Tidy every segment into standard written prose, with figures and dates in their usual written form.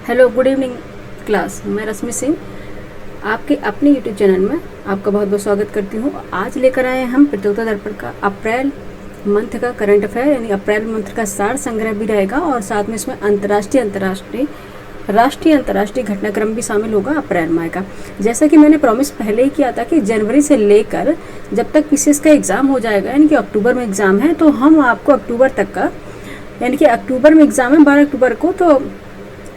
Hello, good evening class. मैं रश्मि सिंह आपके अपने यूट्यूब चैनल में आपका बहुत बहुत स्वागत करती हूँ। आज लेकर आए हम प्रतियोगिता दर्पण का अप्रैल मंथ का करंट अफेयर, यानी अप्रैल मंथ का सार संग्रह भी रहेगा और साथ में इसमें राष्ट्रीय अंतर्राष्ट्रीय घटनाक्रम भी शामिल होगा अप्रैल माह का। जैसा कि मैंने प्रॉमिस पहले ही किया था कि जनवरी से लेकर जब तक पीसीएस का एग्ज़ाम हो जाएगा, यानी कि अक्टूबर में एग्ज़ाम है, तो हम आपको अक्टूबर तक का, यानी कि अक्टूबर में एग्ज़ाम है 12 अक्टूबर को, तो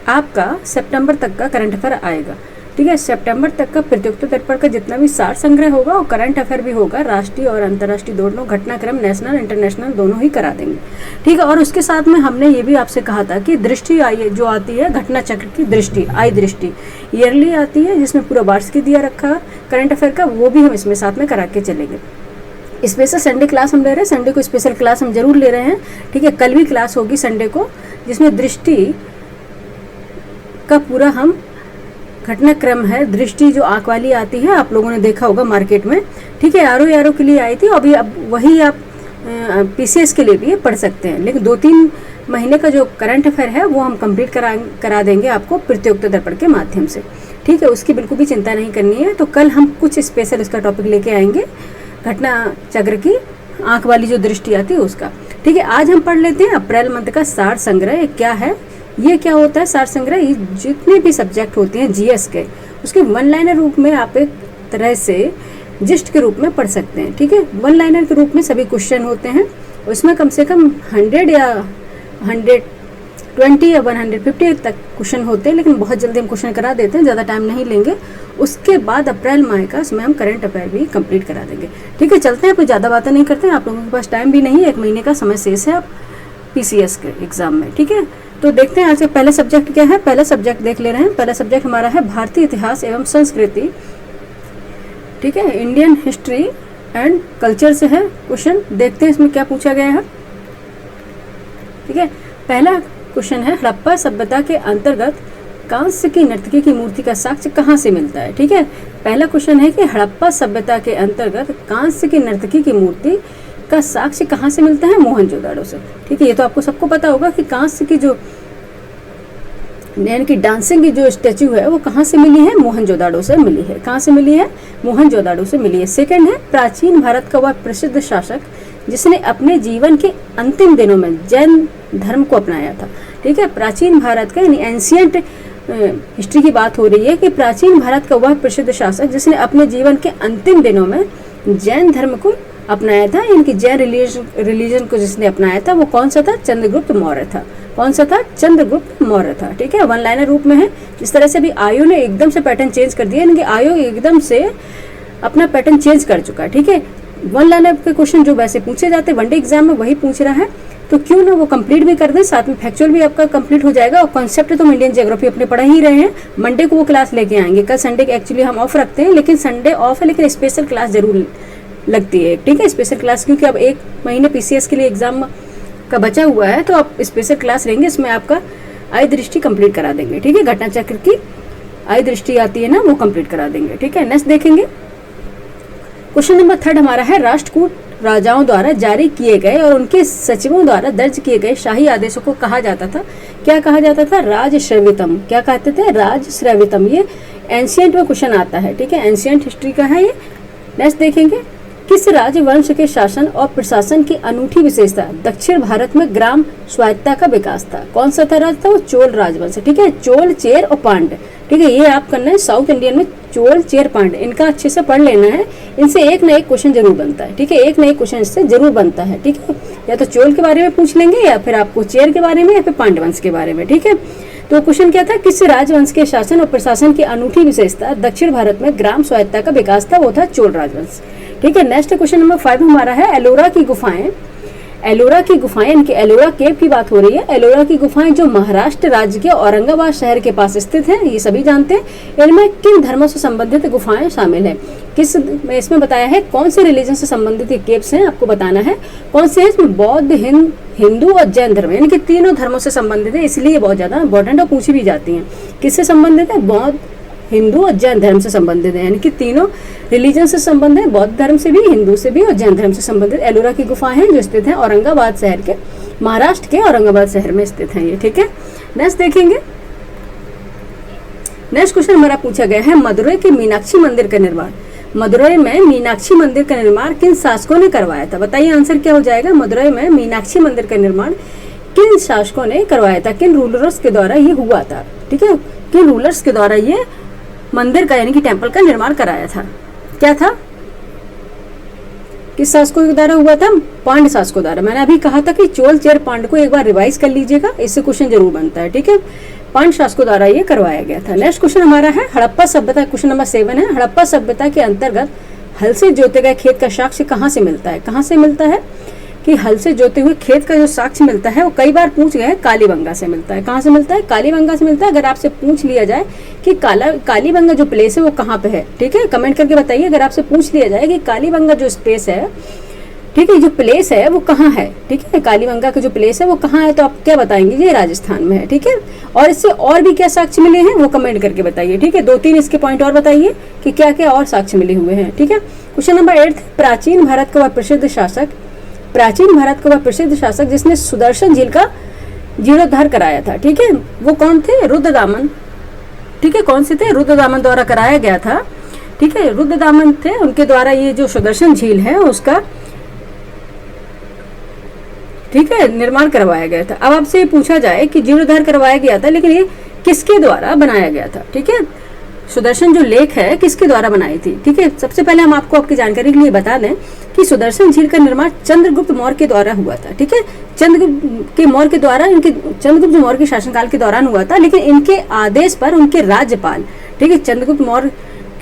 आपका सितंबर तक का करंट अफेयर आएगा। ठीक है, सितंबर तक का प्रतियोगिता दर्पण का जितना भी सार संग्रह होगा और करंट अफेयर भी होगा, राष्ट्रीय और अंतर्राष्ट्रीय दोनों घटनाक्रम, नेशनल इंटरनेशनल दोनों ही करा देंगे। ठीक है, और उसके साथ में हमने ये भी आपसे कहा था कि दृष्टि आई जो आती है, घटना चक्र की दृष्टि, आई दृष्टि ईयरली आती है, जिसमें पूरा वार्षिक दिया रखा करंट अफेयर का, वो भी हम इसमें साथ में करा के चलेंगे। स्पेशल संडे क्लास हम ले रहे हैं, संडे को स्पेशल क्लास हम जरूर ले रहे हैं। ठीक है, कल भी क्लास होगी संडे को, जिसमें दृष्टि का पूरा हम घटनाक्रम है। दृष्टि जो आंख वाली आती है, आप लोगों ने देखा होगा मार्केट में। ठीक है, आरओ के लिए आई थी, अभी अब वही आप पीसीएस के लिए भी पढ़ सकते हैं, लेकिन 2-3 महीने का जो करंट अफेयर है वो हम कंप्लीट करा देंगे आपको प्रतियोगिता दर्पण के माध्यम से। ठीक है, उसकी बिल्कुल भी चिंता नहीं करनी है। तो कल हम कुछ स्पेशल इसका टॉपिक लेके आएंगे, घटना चक्र की आंख वाली जो दृष्टि आती है उसका। ठीक है, आज हम पढ़ लेते हैं अप्रैल मंथ का सार संग्रह क्या है। ये क्या होता है सार संग्रह? ये जितने भी सब्जेक्ट होते हैं जीएस के, उसके वन लाइनर रूप में आप एक तरह से जिस्ट के रूप में पढ़ सकते हैं। ठीक है, वन लाइनर के रूप में सभी क्वेश्चन होते हैं, उसमें कम से कम 100 या 120 या 150 तक क्वेश्चन होते हैं, लेकिन बहुत जल्दी हम क्वेश्चन करा देते हैं, ज़्यादा टाइम नहीं लेंगे। उसके बाद अप्रैल माह का उसमें हम करंट अफेयर भी कंप्लीट करा देंगे। ठीक है, चलते हैं, कोई ज़्यादा बातें नहीं करते हैं, आप लोगों के पास टाइम भी नहीं है, 1 महीने का समय शेष है आप पीसीएस के एग्ज़ाम में। ठीक है, तो देखते हैं आज का पहला सब्जेक्ट क्या है। पहला सब्जेक्ट देख ले रहे हैं। पहला सब्जेक्ट हमारा है भारतीय इतिहास एवं संस्कृति। ठीक है, इंडियन हिस्ट्री एंड कल्चर से है क्वेश्चन। देखते हैं इसमें क्या पूछा गया है। ठीक है, पहला क्वेश्चन है, हड़प्पा सभ्यता के अंतर्गत कांस्य की नर्तकी की मूर्ति का साक्ष्य कहाँ से मिलता है। ठीक है, पहला क्वेश्चन है कि हड़प्पा सभ्यता के अंतर्गत कांस्य की नर्तकी की मूर्ति का साक्ष्य कहाँ से मिलता है? मोहनजोदाड़ो से। ठीक है, ये तो आपको सबको पता होगा कि कांस्य की जो, यानी कि डांसिंग की जो स्टैचू है वो कहाँ से मिली है? मोहनजोदाड़ो से मिली है। कहाँ से मिली है? मोहनजोदाड़ो से मिली है। सेकंड है, प्राचीन भारत का वह प्रसिद्ध शासक जिसने अपने जीवन के अंतिम दिनों में जैन धर्म को अपनाया था। ठीक है, प्राचीन भारत का, यानी एंशियंट हिस्ट्री की बात हो रही है कि प्राचीन भारत का वह प्रसिद्ध शासक जिसने अपने जीवन के अंतिम दिनों में जैन धर्म को अपनाया था, यानी कि जैन रिलीजन को जिसने अपनाया था वो कौन सा था? चंद्रगुप्त मौर्य था। कौन सा था? चंद्रगुप्त मौर्य था। ठीक है, वन लाइनर रूप में है। इस तरह से भी आयु ने एकदम से पैटर्न चेंज कर दिया, यानी कि आयु एकदम से अपना पैटर्न चेंज कर चुका है। ठीक है, वन लाइनर के क्वेश्चन जो वैसे पूछे जाते हैं वनडे एग्जाम में वही पूछ रहा है, तो क्यों ना वो कंप्लीट भी कर दें, साथ में फैक्चुअल भी आपका कंप्लीट हो जाएगा। और कॉन्सेप्ट तो हम इंडियन ज्योग्राफी अपने पढ़ा ही रहे हैं, मंडे को वो क्लास लेके आएंगे। कल संडे एक्चुअली हम ऑफ रखते हैं, लेकिन संडे ऑफ है, लेकिन स्पेशल क्लास जरूर लगती है। ठीक है, स्पेशल क्लास, क्योंकि अब 1 महीने पीसीएस के लिए एग्जाम का बचा हुआ है, तो आप स्पेशल क्लास लेंगे, इसमें आपका आई दृष्टि कंप्लीट करा देंगे। ठीक है, घटना चक्र की आई दृष्टि आती है ना, वो कंप्लीट करा देंगे। ठीक है, नेक्स्ट देखेंगे। क्वेश्चन नंबर 3 हमारा है, राष्ट्रकूट राजाओं द्वारा जारी किए गए और उनके सचिवों द्वारा दर्ज किए गए शाही आदेशों को कहा जाता था, क्या कहा जाता था? राजश्रवितम। क्या कहते थे? राजश्रवितम। ये एंशियंट में क्वेश्चन आता है। ठीक है, एंशियंट हिस्ट्री का है ये। नेक्स्ट देखेंगे, किस राजवंश के शासन और प्रशासन की अनूठी विशेषता दक्षिण भारत में ग्राम स्वायत्तता का विकास था? कौन सा था राज था? वो चोल राजवंश। ठीक है, चोल, चेर और पांड्य। ठीक है, ये आप करना है साउथ इंडियन में, चोल, चेर, पांड्य, इनका अच्छे से पढ़ लेना है। इनसे एक ना एक क्वेश्चन जरूर बनता है। ठीक है, एक ना एक क्वेश्चन इससे जरूर बनता है। ठीक है, या तो चोल के बारे में पूछ लेंगे, या फिर आपको चेर के बारे में, या फिर पांड्य वंश के बारे में। ठीक है, तो क्वेश्चन क्या था? किस राजवंश के शासन और प्रशासन की अनूठी विशेषता दक्षिण भारत में ग्राम स्वायत्तता का विकास था? वो था चोल राजवंश। ठीक है, नेक्स्ट क्वेश्चन नंबर 5 हमारा है, एलोरा की गुफाएं। एलोरा की गुफाएं, इनके एलोरा केव की बात हो रही है। एलोरा की गुफाएं जो महाराष्ट्र राज्य के औरंगाबाद शहर के पास स्थित है, ये सभी जानते हैं। इनमें किन धर्मों से संबंधित गुफाएं शामिल है? किस में इसमें बताया है कौन से रिलीजन से संबंधित ये केव्स हैं, आपको बताना है कौन से हैं। इसमें बौद्ध, हिंदू और जैन धर्म, यानी कि तीनों धर्मों से संबंधित है, इसलिए बहुत ज्यादा इंपॉर्टेंट और पूछी भी जाती हैं। किससे संबंधित है? बौद्ध, हिंदू और जैन धर्म से संबंधित है, यानी कि तीनों रिलीजन से संबंधित है, बौद्ध धर्म से भी, हिंदू से भी और जैन धर्म से संबंधित। एलोरा की गुफाएं हैं जो स्थित है औरंगाबाद शहर के, महाराष्ट्र के औरंगाबाद शहर में स्थित है ये। ठीक है, नेक्स्ट देखेंगे। नेक्स्ट क्वेश्चन हमारा पूछा गया है, मदुरई के मीनाक्षी मंदिर का निर्माण, मदुरई में मीनाक्षी मंदिर का निर्माण किन शासकों ने करवाया था? बताइए आंसर क्या हो जाएगा। मदुरई में मीनाक्षी मंदिर का निर्माण किन शासकों ने करवाया था, किन रूलर्स के द्वारा ये हुआ था? ठीक है, किन रूलर्स के द्वारा ये मंदिर का यानी कि टेम्पल का निर्माण कराया था? क्या था, किस शासकों के द्वारा हुआ था? पांड्य शासकों द्वारा। मैंने अभी कहा था कि चोल चेर पांड्य को एक बार रिवाइज कर लीजिएगा, इससे क्वेश्चन जरूर बनता है। ठीक है, पांड्य शासकों द्वारा ये करवाया गया था। नेक्स्ट क्वेश्चन हमारा है हड़प्पा सभ्यता, क्वेश्चन नंबर 7 है, हड़प्पा सभ्यता के अंतर्गत हल से जोते गए खेत का साक्ष्य कहाँ से मिलता है? कहाँ से मिलता है कि हल से जोते हुए खेत का जो साक्ष्य मिलता है वो कई बार पूछ गए, कालीबंगा से मिलता है। कहाँ से मिलता है? कालीबंगा से मिलता है। अगर आपसे पूछ लिया जाए कि कालीबंगा जो प्लेस है वो कहाँ पे है, ठीक है, कमेंट करके बताइए। अगर आपसे पूछ लिया जाए कि कालीबंगा जो स्पेस है, ठीक है, जो प्लेस है वो कहाँ है, ठीक है, कालीबंगा का जो प्लेस है वो कहाँ है, तो आप क्या बताएंगे? ये राजस्थान में है। ठीक है, और इससे और भी क्या साक्ष्य मिले हैं वो कमेंट करके बताइए। ठीक है, 2-3 इसके पॉइंट और बताइए कि क्या क्या और साक्ष्य मिले हुए हैं। ठीक है, क्वेश्चन नंबर 8, प्राचीन भारत का वह प्रसिद्ध शासक, प्राचीन भारत का वह प्रसिद्ध शासक जिसने सुदर्शन झील का जीर्णोद्धार कराया था, ठीक है, वो कौन थे? रुद्रदामन। ठीक है, कौन से थे? रुद्रदामन द्वारा कराया गया था। ठीक है, रुद्रदामन थे, उनके द्वारा ये जो सुदर्शन झील है उसका, ठीक है, निर्माण करवाया गया था। अब आपसे पूछा जाए कि जीर्णोद्धार करवाया गया था, लेकिन ये किसके द्वारा बनाया गया था? ठीक है, सुदर्शन जो लेक है किसके द्वारा बनाई थी? ठीक है, सबसे पहले हम आपको आपकी जानकारी के लिए बता दें कि सुदर्शन झील का निर्माण चंद्रगुप्त मौर्य के द्वारा हुआ था। ठीक है, चंद्रगुप्त के मौर्य के द्वारा, इनके चंद्रगुप्त मौर्य के शासनकाल के दौरान हुआ था, लेकिन इनके आदेश पर उनके राज्यपाल, ठीक है, चंद्रगुप्त मौर्य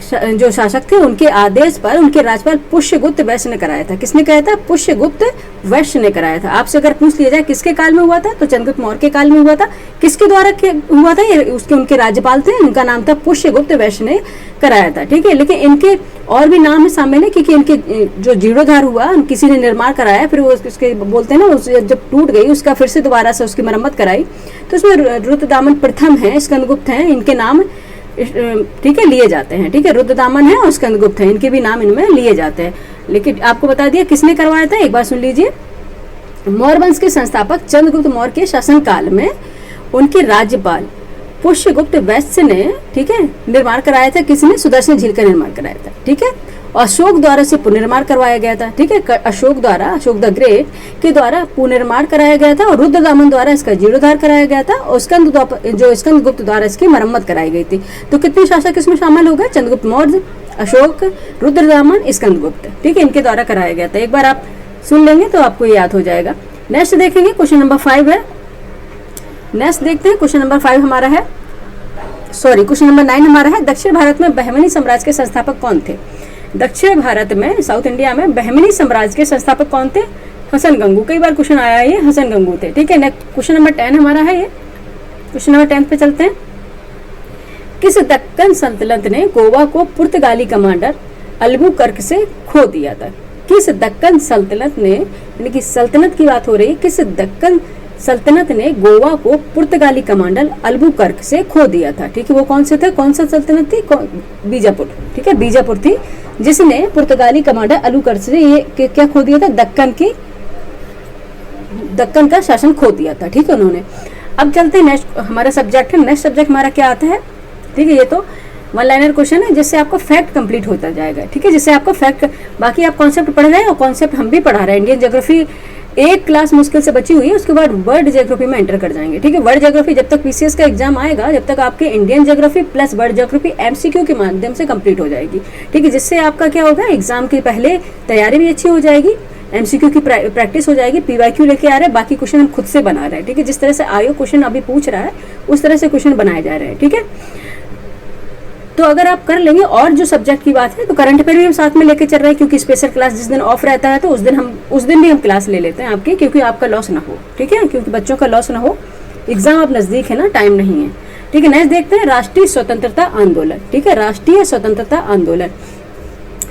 जो शासक थे उनके आदेश पर उनके राज्यपाल पुष्यगुप्त वैश्य ने कराया था। किसने कराया था? पुष्यगुप्त वैश्य ने कराया था। आपसे अगर पूछ लिया जाए किसके काल में हुआ था, तो चंद्रगुप्त मौर्य के काल में हुआ था। किसके द्वारा हुआ था? ये उसके उनके राज्यपाल थे, उनका नाम था पुष्यगुप्त वैश्य ने कराया था। ठीक है, लेकिन इनके और भी नाम शामिल है, क्योंकि इनके जो जीर्णोद्धार हुआ किसी ने निर्माण कराया, फिर वो उसके बोलते हैं ना, जब टूट गई उसका फिर से दोबारा से उसकी मरम्मत कराई, तो उसमें रुद्रदामन प्रथम है, स्कंदगुप्त हैं, इनके नाम, ठीक है, लिए जाते हैं। ठीक है, रुद्रदामन है और स्कंदगुप्त है, इनके भी नाम इनमें लिए जाते हैं। लेकिन आपको बता दिया किसने करवाया था, एक बार सुन लीजिए। मौर्य वंश के संस्थापक चंद्रगुप्त मौर्य के शासनकाल में उनके राज्यपाल पुष्यगुप्त वैश्य ने, ठीक है, निर्माण कराया था। किसने? सुदर्शन झील का निर्माण कराया था। ठीक है, अशोक द्वारा से पुनर्निर्माण करवाया गया था। ठीक है, अशोक द्वारा, अशोक द ग्रेट के द्वारा पुनर्निर्माण कराया गया था, और रुद्रदामन द्वारा इसका जीर्णोद्धार कराया गया था, और स्कंदगुप्त द्वारा इसकी मरम्मत कराई गई थी। तो कितने शासक इसमें शामिल हो गए? चंद्रगुप्त मौर्य, अशोक, रुद्रदामन, स्कंदगुप्त। ठीक है, इनके द्वारा कराया गया था। एक बार आप सुन लेंगे तो आपको याद हो जाएगा। नेक्स्ट देखेंगे, क्वेश्चन नंबर 5 है। नेक्स्ट देखते हैं, क्वेश्चन नंबर 5 हमारा है, सॉरी क्वेश्चन नंबर 9 हमारा है, दक्षिण भारत में बहमनी साम्राज्य के संस्थापक कौन थे? दक्षिण भारत में, साउथ इंडिया में बहमनी साम्राज्य के संस्थापक कौन थे? हसन गंगू। कई बार क्वेश्चन आया है, ये हसन गंगू थे। ठीक है, नेक्स्ट क्वेश्चन नंबर 10 हमारा है, ये क्वेश्चन नंबर 10 पे चलते हैं। किस दक्कन सल्तनत ने गोवा को पुर्तगाली कमांडर अल्बुकर्क से खो दिया था? किस दक्कन सल्तनत ने, यानी कि सल्तनत की बात हो रही है, किस दक्कन सल्तनत ने गोवा को पुर्तगाली कमांडर अल्बुकर्क से खो दिया था? ठीक है, वो कौन से थे? कौन सा सल्तनत थी? बीजापुर। ठीक है, बीजापुर थी, जिसने पुर्तगाली कमांडर अल्बुकर्क से ये क्या खो दिया था? दक्कन का शासन खो दिया था। ठीक है, उन्होंने। अब चलते हैं नेक्स्ट, हमारा सब्जेक्ट है, नेक्स्ट सब्जेक्ट हमारा क्या आता है? ठीक है, ये तो वन लाइनर क्वेश्चन है, जिससे आपको फैक्ट कंप्लीट होता जाएगा। ठीक है, जिससे आपको फैक्ट, बाकी आप कॉन्सेप्ट पढ़ रहे हैं और कॉन्सेप्ट हम भी पढ़ा रहे हैं। इंडियन ज्योग्राफी एक क्लास मुश्किल से बची हुई है, उसके बाद वर्ल्ड ज्योग्राफी में एंटर कर जाएंगे। ठीक है, वर्ल्ड ज्योग्राफी जब तक पीसीएस का एग्जाम आएगा, जब तक आपके Indian geography plus world geography MCQ के माध्यम से कंप्लीट हो जाएगी। ठीक है, जिससे आपका क्या होगा, एग्जाम के पहले तैयारी भी अच्छी हो जाएगी, एमसीक्यू की प्रैक्टिस हो जाएगी, पीवाईक्यू लेके आ रहे हैं, बाकी क्वेश्चन हम खुद से बना रहे हैं। ठीक है, जिस तरह से आयोग क्वेश्चन अभी पूछ रहा है उस तरह से क्वेश्चन बनाए जा रहे हैं। ठीक है, तो अगर आप कर लेंगे, और जो सब्जेक्ट की बात है तो करंट अफेयर भी हम साथ में लेके चल रहे हैं, क्योंकि स्पेशल क्लास जिस दिन ऑफ रहता है तो उस दिन भी हम क्लास ले लेते हैं आपकी, क्योंकि आपका लॉस ना हो। ठीक है, क्योंकि बच्चों का लॉस ना हो, एग्जाम अब नजदीक है ना, टाइम नहीं है। ठीक है, नेक्स्ट देखते हैं, राष्ट्रीय स्वतंत्रता आंदोलन। ठीक है, राष्ट्रीय स्वतंत्रता आंदोलन,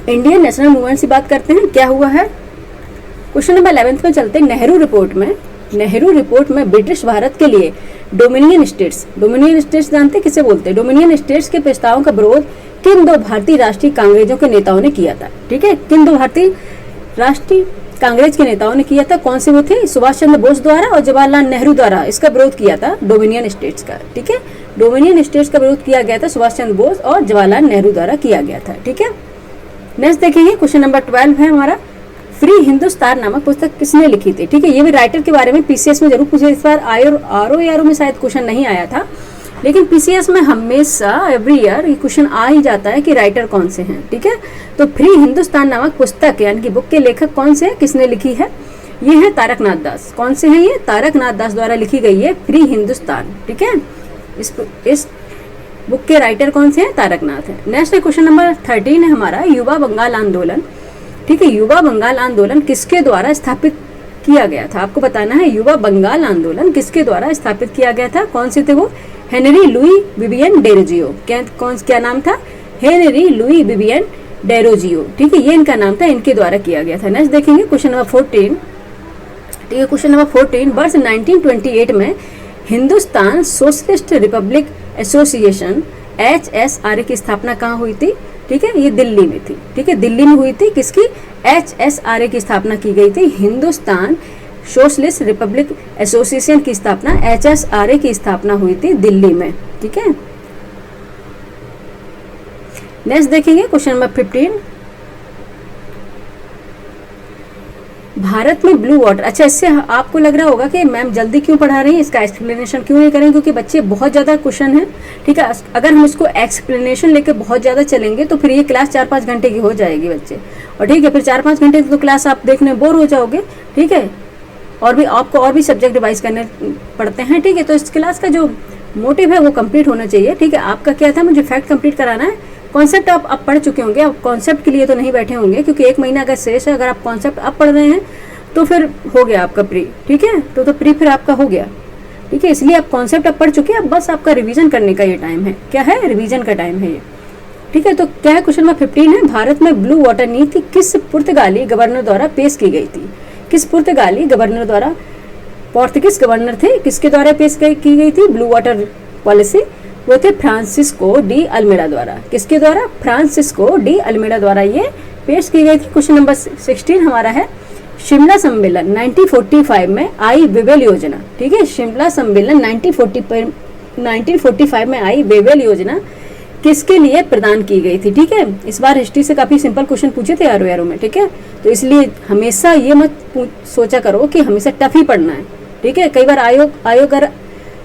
इंडियन नेशनल मूवमेंट की बात करते हैं, क्या हुआ है? क्वेश्चन नंबर 11 में चलते हैं। नेहरू रिपोर्ट में ब्रिटिश भारत के लिए डोमिनियन स्टेट्स जानते किसे बोलते हैं? डोमिनियन स्टेट्स के प्रस्तावों का विरोध किन दो भारतीय राष्ट्रीय कांग्रेसों के नेताओं ने किया था? ठीक है, किन दो भारतीय राष्ट्रीय कांग्रेस के नेताओं ने किया था? कौन से वो थे? सुभाष चंद्र बोस द्वारा और जवाहरलाल नेहरू द्वारा इसका विरोध किया था, डोमिनियन स्टेट्स का। ठीक है, डोमिनियन स्टेट्स का विरोध किया गया था सुभाष चंद्र बोस और जवाहरलाल नेहरू द्वारा किया गया था। ठीक है, नेक्स्ट देखेंगे क्वेश्चन नंबर 12 है हमारा, फ्री हिंदुस्तान नामक पुस्तक किसने लिखी थी। ठीक है, ये भी राइटर के बारे में पीसीएस में जरूर पूछे, इस बार आरओ में शायद क्वेश्चन नहीं आया था, लेकिन पीसीएस में हमेशा एवरी ईयर ये क्वेश्चन आ ही जाता है कि राइटर कौन से हैं। ठीक है, तो फ्री हिंदुस्तान नामक पुस्तक यानी कि बुक के लेखक कौन से हैं, किसने लिखी है, ये है तारकनाथ दास। कौन से हैं ये, तारकनाथ दास द्वारा लिखी गई है फ्री हिंदुस्तान। ठीक है, इस बुक के राइटर कौन से हैं, तारकनाथ है। नेक्स्ट है क्वेश्चन नंबर 13 है हमारा, युवा बंगाल आंदोलन। ठीक है, युवा बंगाल आंदोलन किसके द्वारा स्थापित किया गया था, आपको बताना है युवा बंगाल आंदोलन किसके द्वारा स्थापित किया गया था, कौन से थे वो, हेनरी लुई विवियन डेरोजियो। क्या नाम था, हेनरी लुई विवियन डेरोजियो। ठीक है, ये इनका नाम था, इनके द्वारा किया गया था। नेक्स्ट देखेंगे क्वेश्चन नंबर 14। ठीक है, क्वेश्चन नंबर 14, वर्ष 1928 में Hindustan socialist Republic association HSRA की स्थापना कहाँ हुई थी। ठीक है, ये दिल्ली में थी। ठीक है, दिल्ली में हुई थी, किसकी, HSRA की स्थापना की गई थी, हिंदुस्तान सोशलिस्ट रिपब्लिक एसोसिएशन की स्थापना HSRA की स्थापना हुई थी दिल्ली में। ठीक है, नेक्स्ट देखेंगे क्वेश्चन नंबर 15, भारत में ब्लू वाटर। अच्छा, इससे आपको लग रहा होगा कि मैम जल्दी क्यों पढ़ा रही है, इसका एक्सप्लेनेशन क्यों नहीं करें, क्योंकि बच्चे बहुत ज़्यादा क्वेश्चन है। ठीक है, अगर हम इसको एक्सप्लेनेशन लेके बहुत ज़्यादा चलेंगे तो फिर ये क्लास 4-5 घंटे की हो जाएगी बच्चे, और ठीक है फिर 4-5 घंटे की तो क्लास आप देखने बोर हो जाओगे। ठीक है, और भी आपको और भी सब्जेक्ट रिवाइज करने पड़ते हैं। ठीक है, तो इस क्लास का जो मोटिव है वो कंप्लीट होना चाहिए। ठीक है, आपका क्या था, मुझे फैक्ट कंप्लीट कराना है, कॉन्सेप्ट आप पढ़ चुके होंगे, आप कॉन्सेप्ट के लिए तो नहीं बैठे होंगे, क्योंकि 1 महीना अगर शेष है, अगर आप कॉन्सेप्ट अब पढ़ रहे हैं तो फिर हो गया आपका प्री। ठीक है, तो प्री फिर आपका हो गया। ठीक है, इसलिए आप कॉन्सेप्ट अब पढ़ चुके हैं, अब बस आपका रिवीजन करने का ये टाइम है। क्या है, रिवीजन का टाइम है ये। ठीक है, तो क्या है, क्वेश्चन नंबर 15 है, भारत में ब्लू वाटर नीति किस पुर्तगाली गवर्नर द्वारा पेश की गई थी। किस पुर्तगाली गवर्नर द्वारा, पोर्तुगीज गवर्नर थे, किसके द्वारा पेश की गई थी ब्लू वाटर पॉलिसी, वो थे फ्रांसिस्को डी अल्मेडा द्वारा। किसके द्वारा, फ्रांसिस्को डी अल्मेडा द्वारा ये पेश की गई थी। क्वेश्चन नंबर 16 हमारा है, शिमला सम्मेलन 1945 में आई वेवेल योजना। ठीक है, शिमला सम्मेलन 1945 में आई वेवेल योजना किसके लिए प्रदान की गई थी। ठीक है, इस बार हिस्ट्री से काफी सिंपल क्वेश्चन पूछे थे आरओ में। ठीक है, तो इसलिए हमेशा ये मत सोचा करो कि हमेशा टफ ही पढ़ना है। ठीक है, कई बार आयोग अगर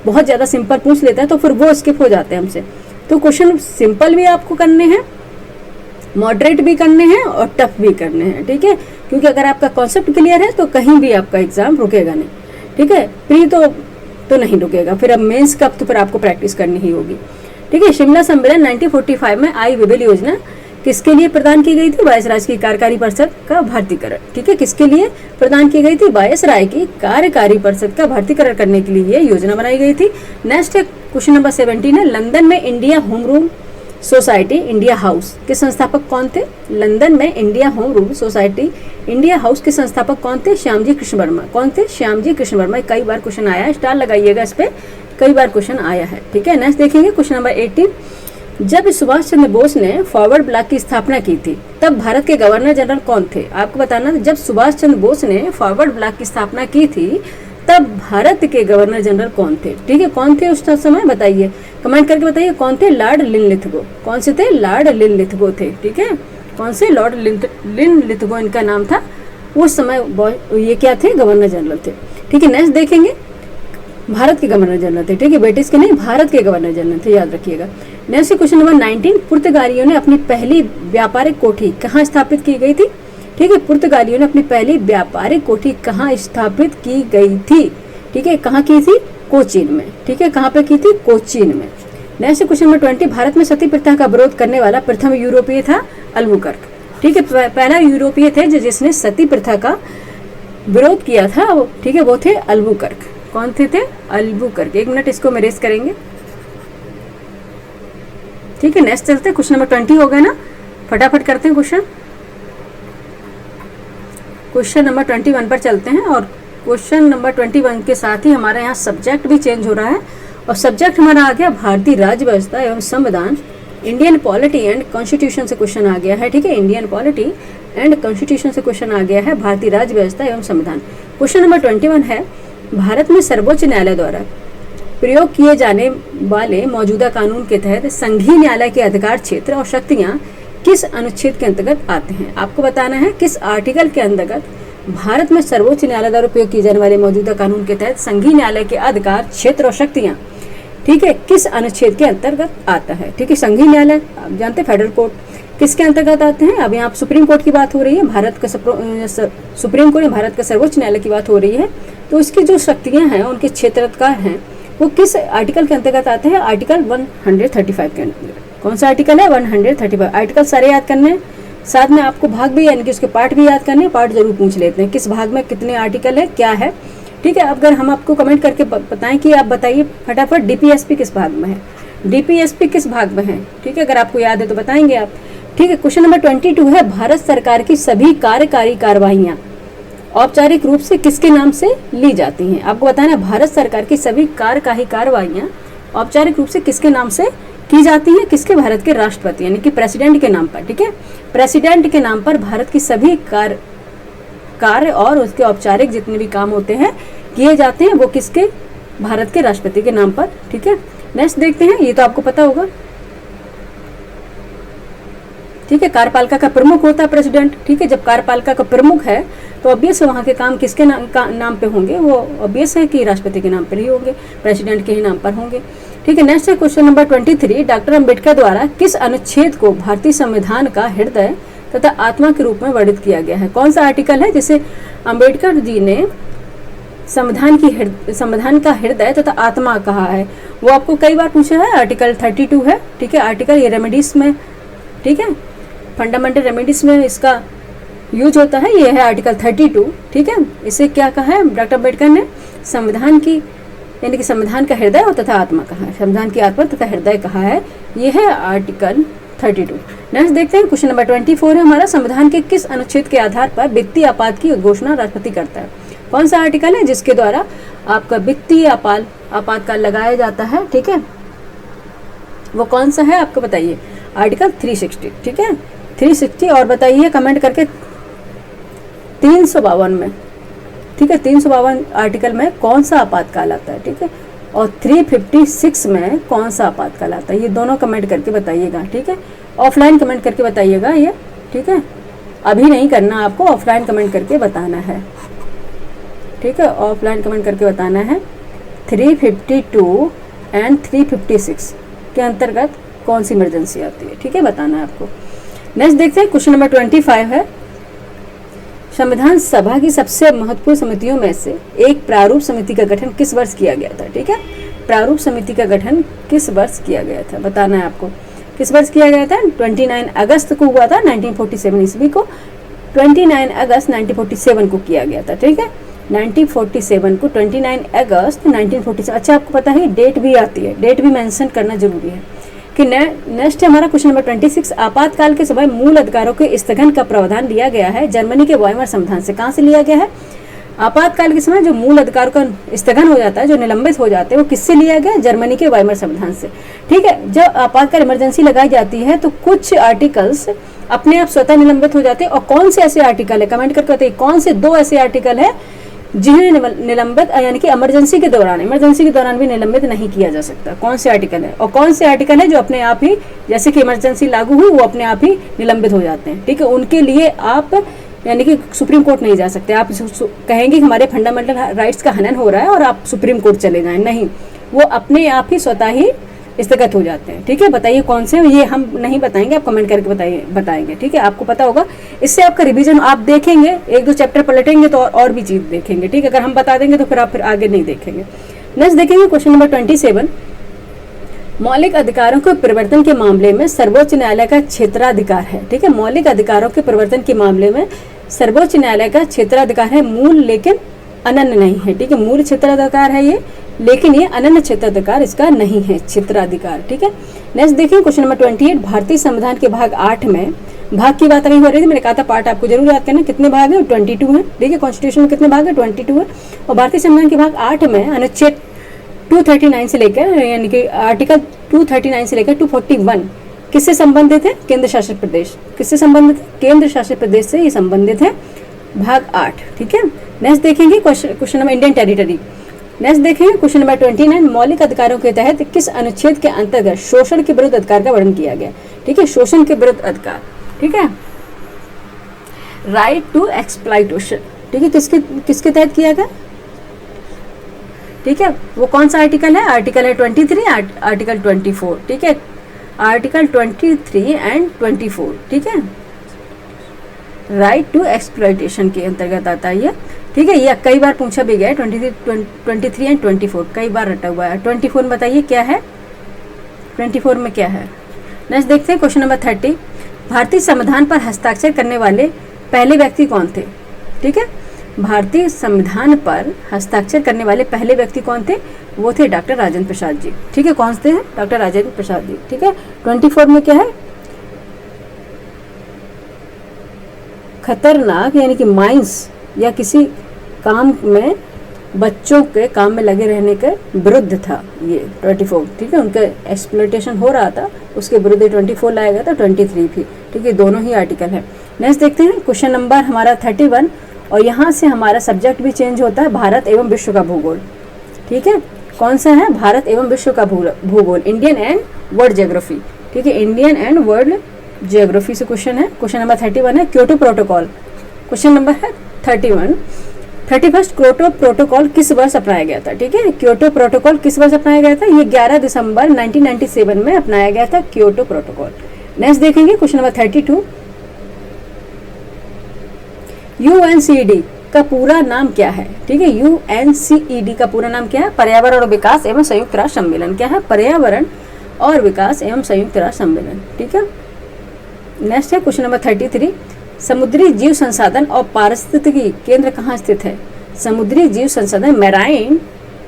बहुत ज्यादा सिंपल पूछ लेता है तो फिर वो स्किप हो जाते हैं हमसे। तो क्वेश्चन सिंपल भी आपको करने हैं, मॉडरेट भी करने हैं और टफ भी करने हैं। ठीक है, क्योंकि अगर आपका कॉन्सेप्ट क्लियर है तो कहीं भी आपका एग्जाम रुकेगा नहीं। ठीक है, प्री तो नहीं रुकेगा, फिर अब मेंस का तो फिर आपको प्रैक्टिस करनी ही होगी। ठीक है, शिमला सम्मेलन 1945 में आई वेवेल योजना किसके लिए प्रदान की गई थी, वायसराय की कार्यकारी परिषद का भर्तीकरण। ठीक है, किसके लिए प्रदान की गई थी, वायसराय की कार्यकारी परिषद का भर्तीकरण करने के लिए ये योजना बनाई गई थी। नेक्स्ट है क्वेश्चन नंबर 17 है, लंदन में India home rule society India house के संस्थापक कौन थे। लंदन में India home rule society India house के संस्थापक कौन थे, श्यामजी कृष्ण वर्मा। कौन थे, श्यामजी कृष्ण वर्मा। कई बार क्वेश्चन आया है, स्टार लगाइएगा इस पे, कई बार क्वेश्चन आया है। ठीक है, नेक्स्ट देखेंगे क्वेश्चन नंबर 18, जब सुभाष चंद्र बोस ने फॉरवर्ड ब्लॉक की स्थापना की थी तब भारत के गवर्नर जनरल कौन थे। आपको बताना, जब सुभाष चंद्र बोस ने फॉरवर्ड ब्लॉक की स्थापना की थी तब भारत के गवर्नर जनरल कौन थे। ठीक है, कौन थे उस समय, बताइए, कमेंट करके बताइए कौन थे। Lord Linlithgow. कौन से थे, लॉर्ड लिनलिथगो थे। ठीक है, कौन से, लॉर्ड लिनलिथगो इनका नाम था। उस समय ये क्या थे, गवर्नर जनरल थे। ठीक है, नेक्स्ट देखेंगे, भारत के गवर्नर जनरल थे। ठीक है, ब्रिटिश के नहीं, भारत के गवर्नर जनरल थे, याद रखिएगा। नेक्स्ट क्वेश्चन नंबर 19, पुर्तगालियों ने अपनी पहली व्यापारिक कोठी कहाँ स्थापित की गई थी। ठीक है, पुर्तगालियों ने अपनी पहली व्यापारिक कोठी कहाँ स्थापित की गई थी। ठीक है, कहाँ की थी, कोचीन में। ठीक है, कहाँ पे की थी, कोचीन में। नेक्स्ट क्वेश्चन नंबर 20, भारत में सती प्रथा का विरोध करने वाला प्रथम यूरोपीय था अल्बुकर्क। ठीक है, पहला यूरोपीय थे जिसने सती प्रथा का विरोध किया था। ठीक है, वो थे अल्बुकर्क। कौन थे, अल्बुकर्क। 1 मिनट इसको मेरेज करेंगे। ठीक है, नेक्स्ट चलते हैं, क्वेश्चन नंबर 20 हो गया ना, फटाफट करते हैं क्वेश्चन। क्वेश्चन नंबर 21 पर चलते हैं, और क्वेश्चन नंबर 21 के साथ ही हमारे यहाँ सब्जेक्ट भी चेंज हो रहा है, और सब्जेक्ट हमारा आ गया भारतीय राज्य व्यवस्था एवं संविधान, इंडियन पॉलिटी एंड कॉन्स्टिट्यूशन से क्वेश्चन आ गया है। ठीक है, इंडियन पॉलिटी एंड कॉन्स्टिट्यूशन से क्वेश्चन आ गया है, भारतीय राज्य व्यवस्था एवं संविधान। क्वेश्चन नंबर 21 है, भारत में सर्वोच्च न्यायालय द्वारा प्रयोग किए जाने वाले मौजूदा कानून के तहत संघीय न्यायालय के अधिकार क्षेत्र और शक्तियां किस अनुच्छेद के अंतर्गत आते हैं। आपको बताना है किस आर्टिकल के अंतर्गत भारत में सर्वोच्च न्यायालय द्वारा उपयोग किए जाने वाले मौजूदा कानून के तहत संघीय न्यायालय के अधिकार क्षेत्र और शक्तियां, ठीक है, किस अनुच्छेद के अंतर्गत आता है। ठीक है, संघीय न्यायालय आप जानते हैं फेडरल कोर्ट किसके अंतर्गत आते हैं। अब यहाँ सुप्रीम कोर्ट की बात हो रही है, भारत का सुप्रीम कोर्ट भारत का सर्वोच्च न्यायालय की बात हो रही है, तो इसकी जो शक्तियां हैं उनके क्षेत्राधिकार हैं वो किस आर्टिकल के अंतर्गत आते हैं। आर्टिकल 135 के अंतर्गत। कौन सा आर्टिकल है? 135। आर्टिकल सारे याद करने हैं, साथ में आपको भाग भी यानी कि उसके पार्ट भी याद करने हैं। पार्ट जरूर पूछ लेते हैं किस भाग में कितने आर्टिकल है, क्या है। ठीक है, अगर हम आपको कमेंट करके बताएं कि आप बताइए फटाफट डीपीएसपी किस भाग में है, डीपीएसपी किस भाग में है। ठीक है, अगर आपको याद है तो बताएंगे आप। ठीक है, क्वेश्चन नंबर 22 है, भारत सरकार की सभी कार्यकारी कार्रवाइयां औपचारिक रूप से किसके नाम से ली जाती हैं। आपको बताना है भारत सरकार की सभी कार्यकारी कार्रवाइयां औपचारिक रूप से किसके नाम से की जाती है। किसके? भारत के राष्ट्रपति यानी कि प्रेसिडेंट के नाम पर। ठीक है, प्रेसिडेंट के नाम पर भारत की सभी कार्य और उसके औपचारिक जितने भी काम होते हैं किए जाते हैं वो किसके? भारत के राष्ट्रपति के नाम पर। ठीक है, नेक्स्ट देखते हैं, ये तो आपको पता होगा। ठीक है, कार्यपालिका का प्रमुख होता है प्रेसिडेंट। ठीक है, जब कार्यपालिका का प्रमुख है तो ऑब्वियस वहाँ के काम किसके नाम पे होंगे, वो ऑब्वियस है कि राष्ट्रपति के नाम पर ही होंगे, प्रेसिडेंट के ही नाम पर होंगे। ठीक है, नेक्स्ट है क्वेश्चन नंबर 23, डॉक्टर अंबेडकर द्वारा किस अनुच्छेद को भारतीय संविधान का हृदय तथा आत्मा के रूप में वर्णित किया गया है। कौन सा आर्टिकल है जिसे अंबेडकर जी ने संविधान का हृदय तथा आत्मा कहा है। वो आपको कई बार पूछा है, आर्टिकल 32 है। ठीक है, आर्टिकल ये रेमेडीज में, ठीक है, फंडामेंटल रेमेडीज में इसका यूज होता है, ये है आर्टिकल 32। ठीक है, इसे क्या कहा है डॉक्टर अंबेडकर ने? संविधान की यानी कि संविधान का हृदय और तथा आत्मा कहा है, संविधान की आत्मा तथा हृदय कहा है, ये है आर्टिकल 32। नेक्स्ट देखते हैं क्वेश्चन नंबर 24 है हमारा, संविधान के किस अनुच्छेद के आधार पर वित्तीय आपात की घोषणा राष्ट्रपति करता है। कौन सा आर्टिकल है जिसके द्वारा आपका वित्तीय आपातकाल लगाया जाता है। ठीक है, वो कौन सा है आपको बताइए। आर्टिकल 360। ठीक है, 360 और बताइए कमेंट करके। 352 में, ठीक है, 352 आर्टिकल में कौन सा आपातकाल आता है। ठीक है, और 356 में कौन सा आपातकाल आता है, ये दोनों कमेंट करके बताइएगा। ठीक है, ऑफलाइन कमेंट करके बताइएगा ये। ठीक है, अभी नहीं करना, आपको ऑफलाइन कमेंट करके बताना है। ठीक है, ऑफलाइन कमेंट करके बताना है। 352 एंड 356 के अंतर्गत कौन सी इमरजेंसी आती है। ठीक है, बताना है आपको। नेक्स्ट देखते हैं क्वेश्चन नंबर 25 है, संविधान सभा की सबसे महत्वपूर्ण समितियों में से एक प्रारूप समिति का गठन किस वर्ष किया गया था। ठीक है, प्रारूप समिति का गठन किस वर्ष किया गया था, बताना है आपको। किस वर्ष किया गया था? 29 अगस्त को हुआ था, 1947 ईस्वी को। 29 अगस्त 1947 को किया गया था। ठीक है, 1947 को, 29 अगस्त 1947। अच्छा, आपको पता है डेट भी आती है, डेट भी मेंशन करना जरूरी है। कि नेक्स्ट है हमारा क्वेश्चन नंबर 26, आपातकाल के समय मूल अधिकारों के स्थगन का प्रावधान लिया गया है जर्मनी के वाइमर संविधान से। कहाँ से लिया गया है? आपातकाल के समय जो मूल अधिकार का स्थगन हो जाता है, जो निलंबित हो जाते हैं, वो किससे लिया गया? जर्मनी के वाइमर संविधान से। ठीक है, जब आपातकाल इमरजेंसी लगाई जाती है तो कुछ आर्टिकल्स अपने आप स्वतः निलंबित हो जाते हैं। और कौन से ऐसे आर्टिकल है, कमेंट करके बताइए, कौन से 2 ऐसे आर्टिकल है जिन्हें निलंबित यानी कि इमरजेंसी के दौरान भी निलंबित नहीं किया जा सकता। कौन से आर्टिकल है? और कौन से आर्टिकल है जो अपने आप ही, जैसे कि इमरजेंसी लागू हुई, वो अपने आप ही निलंबित हो जाते हैं। ठीक है, उनके लिए आप यानी कि सुप्रीम कोर्ट नहीं जा सकते। आप कहेंगे कि हमारे फंडामेंटल राइट्स का हनन हो रहा है और आप सुप्रीम कोर्ट चले जाएं, नहीं, वो अपने आप ही स्वतः ही स्थगित हो जाते हैं। ठीक है, बताइए कौन से, ये हम नहीं बताएंगे, आप कमेंट करके बताएंगे। ठीक है, आपको पता होगा, इससे आपका रिवीजन आप देखेंगे, 1-2 चैप्टर पलटेंगे तो और भी चीज देखेंगे। ठीक है, अगर हम बता देंगे तो फिर आप आगे नहीं देखेंगे। नेक्स्ट देखेंगे क्वेश्चन नंबर 27, मौलिक अधिकारों के परिवर्तन के मामले में सर्वोच्च न्यायालय का क्षेत्राधिकार है। ठीक है, मौलिक अधिकारों के परिवर्तन के मामले में सर्वोच्च न्यायालय का क्षेत्राधिकार है, मूल लेकिन अनन्य नहीं है। ठीक है, मूल क्षेत्राधिकार है ये, लेकिन ये अनन्य क्षेत्राधिकार इसका नहीं है, क्षेत्राधिकार। ठीक है, नेक्स्ट देखिए क्वेश्चन नंबर 28, भारतीय संविधान के भाग 8 में, भाग की बात अभी हो रही थी, मैंने कहा था पार्ट आपको जरूर याद करना। कितने भाग है? 22 है। देखिए कॉन्स्टिट्यूशन में कितने भाग है? 22 है। और भारतीय संविधान के भाग 8 में अनुच्छेद 239 से लेकर यानी कि आर्टिकल 239 से लेकर 241 किससे संबंधित है? केंद्र शासित प्रदेश। किससे संबंधित है? केंद्र शासित प्रदेश से ये संबंधित है, भाग 8। ठीक है, नेक्स्ट देखेंगे question number Indian territory. Next देखें क्वेश्चन नंबर 29, मौलिक अधिकारों के तहत किस अनुच्छेद के अंतर्गत शोषण के विरुद्ध अधिकार का वर्णन किया गया। ठीक है, शोषण के विरुद्ध अधिकार, ठीक है, राइट टू एक्सप्लॉइटेशन, ठीक है, किसके तहत किया गया, ठीक है, वो कौन सा आर्टिकल है, आर्टिकल है 23, आर्टिकल 24, ठीक है, आर्टिकल 23 एंड 24, ठीक है, राइट टू एक्सप्लॉइटेशन के अंतर्गत आता है ये। ठीक है, ये कई बार पूछा भी गया है, 23 एंड 24 कई बार रटा हुआ है। 24 में बताइए क्या है, 24 में क्या है। नेक्स्ट देखते हैं क्वेश्चन नंबर 30, भारतीय संविधान पर हस्ताक्षर करने वाले पहले व्यक्ति कौन थे। ठीक है, भारतीय संविधान पर हस्ताक्षर करने वाले पहले व्यक्ति कौन थे, वो थे डॉक्टर राजेंद्र प्रसाद जी। ठीक है, कौन थे, डॉक्टर राजेंद्र प्रसाद जी। ठीक है, 24 में क्या है, खतरनाक यानी कि माइंस या किसी काम में बच्चों के काम में लगे रहने के विरुद्ध था ये 24। ठीक है, उनका एक्सप्लॉइटेशन हो रहा था, उसके विरुद्ध 24 लाया गया था, 23 भी। ठीक है, दोनों ही आर्टिकल है। नेक्स्ट देखते हैं क्वेश्चन नंबर हमारा 31, और यहाँ से हमारा सब्जेक्ट भी चेंज होता है, भारत एवं विश्व का भूगोल। ठीक है, कौन सा है, भारत एवं विश्व का भूगोल, इंडियन एंड वर्ल्ड ज्योग्राफी। ठीक है, इंडियन एंड वर्ल्ड ज्योग्राफी से क्वेश्चन है। क्वेश्चन नंबर 31 है क्योटो प्रोटोकॉल। क्वेश्चन नंबर है 31, 31 क्योटो प्रोटोकॉल किस वर्ष अपनाया गया था। ठीक है, क्योटो प्रोटोकॉल किस वर्ष अपनाया गया था, ये 11 दिसंबर 1997 में अपनाया गया था क्योटो प्रोटोकॉल। नेक्स्ट देखेंगे क्वेश्चन नंबर 32, यूएनसीईडी का पूरा नाम क्या है। ठीक है, यूएनसीईडी का पूरा नाम क्या है, पर्यावरण और विकास एवं संयुक्त राष्ट्र सम्मेलन। क्या है, पर्यावरण और विकास एवं संयुक्त राष्ट्र सम्मेलन। ठीक है, नेक्स्ट है क्वेश्चन नंबर 33, समुद्री जीव संसाधन और पारिस्थितिकी केंद्र कहाँ स्थित है। समुद्री जीव संसाधन, मैराइन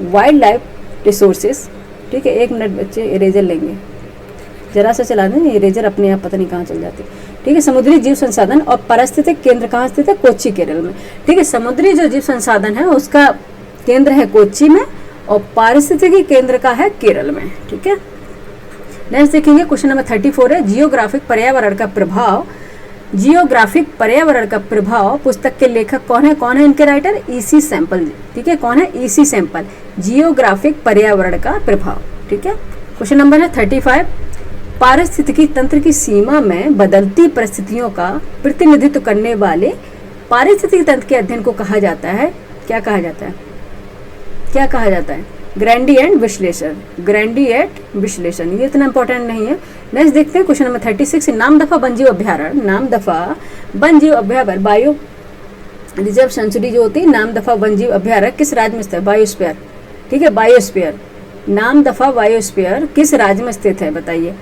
वाइल्ड लाइफ रिसोर्सेज। ठीक है, 1 मिनट बच्चे इरेजर लेंगे, जरा सा चला दें, इरेजर अपने आप पता नहीं कहाँ चल जाती। ठीक है, समुद्री जीव संसाधन और पारिस्थितिक केंद्र कहाँ स्थित है, कोच्चि केरल में। ठीक है, समुद्री जो जीव संसाधन है उसका केंद्र है कोच्चि में, और पारिस्थितिकी केंद्र का है केरल में। ठीक है, नेक्स्ट देखेंगे क्वेश्चन नंबर 34 है जियोग्राफिक पर्यावरण का प्रभाव। जियोग्राफिक पर्यावरण का प्रभाव पुस्तक के लेखक कौन है इनके राइटर, ईसी सैंपल। ठीक है, कौन है, ईसी सैंपल, जियोग्राफिक पर्यावरण का प्रभाव। ठीक है, क्वेश्चन नंबर है 35, पारिस्थितिकी तंत्र की सीमा में बदलती परिस्थितियों का प्रतिनिधित्व करने वाले पारिस्थितिकी तंत्र के अध्ययन को कहा जाता है, क्या कहा जाता है, क्या कहा जाता है, ग्रेडिएंट विश्लेषण। ग्रेडिएंट विश्लेषण, ये इतना इंपॉर्टेंट नहीं है। नेक्स्ट देखते हैं क्वेश्चन नंबर 36, नामदफा वन्यजीव अभ्यारण्य। नामदफा वन्यजीव अभ्यारण्य, बायो रिजर्व सेंचुरी जो होती है, नामदफा वन्यजीव अभ्यारण्य किस राज्य में स्थित है, बायोस्फीयर। ठीक है, बायोस्फीयर, नामदफा बायोस्फीयर किस राज्य में स्थित है बताइए,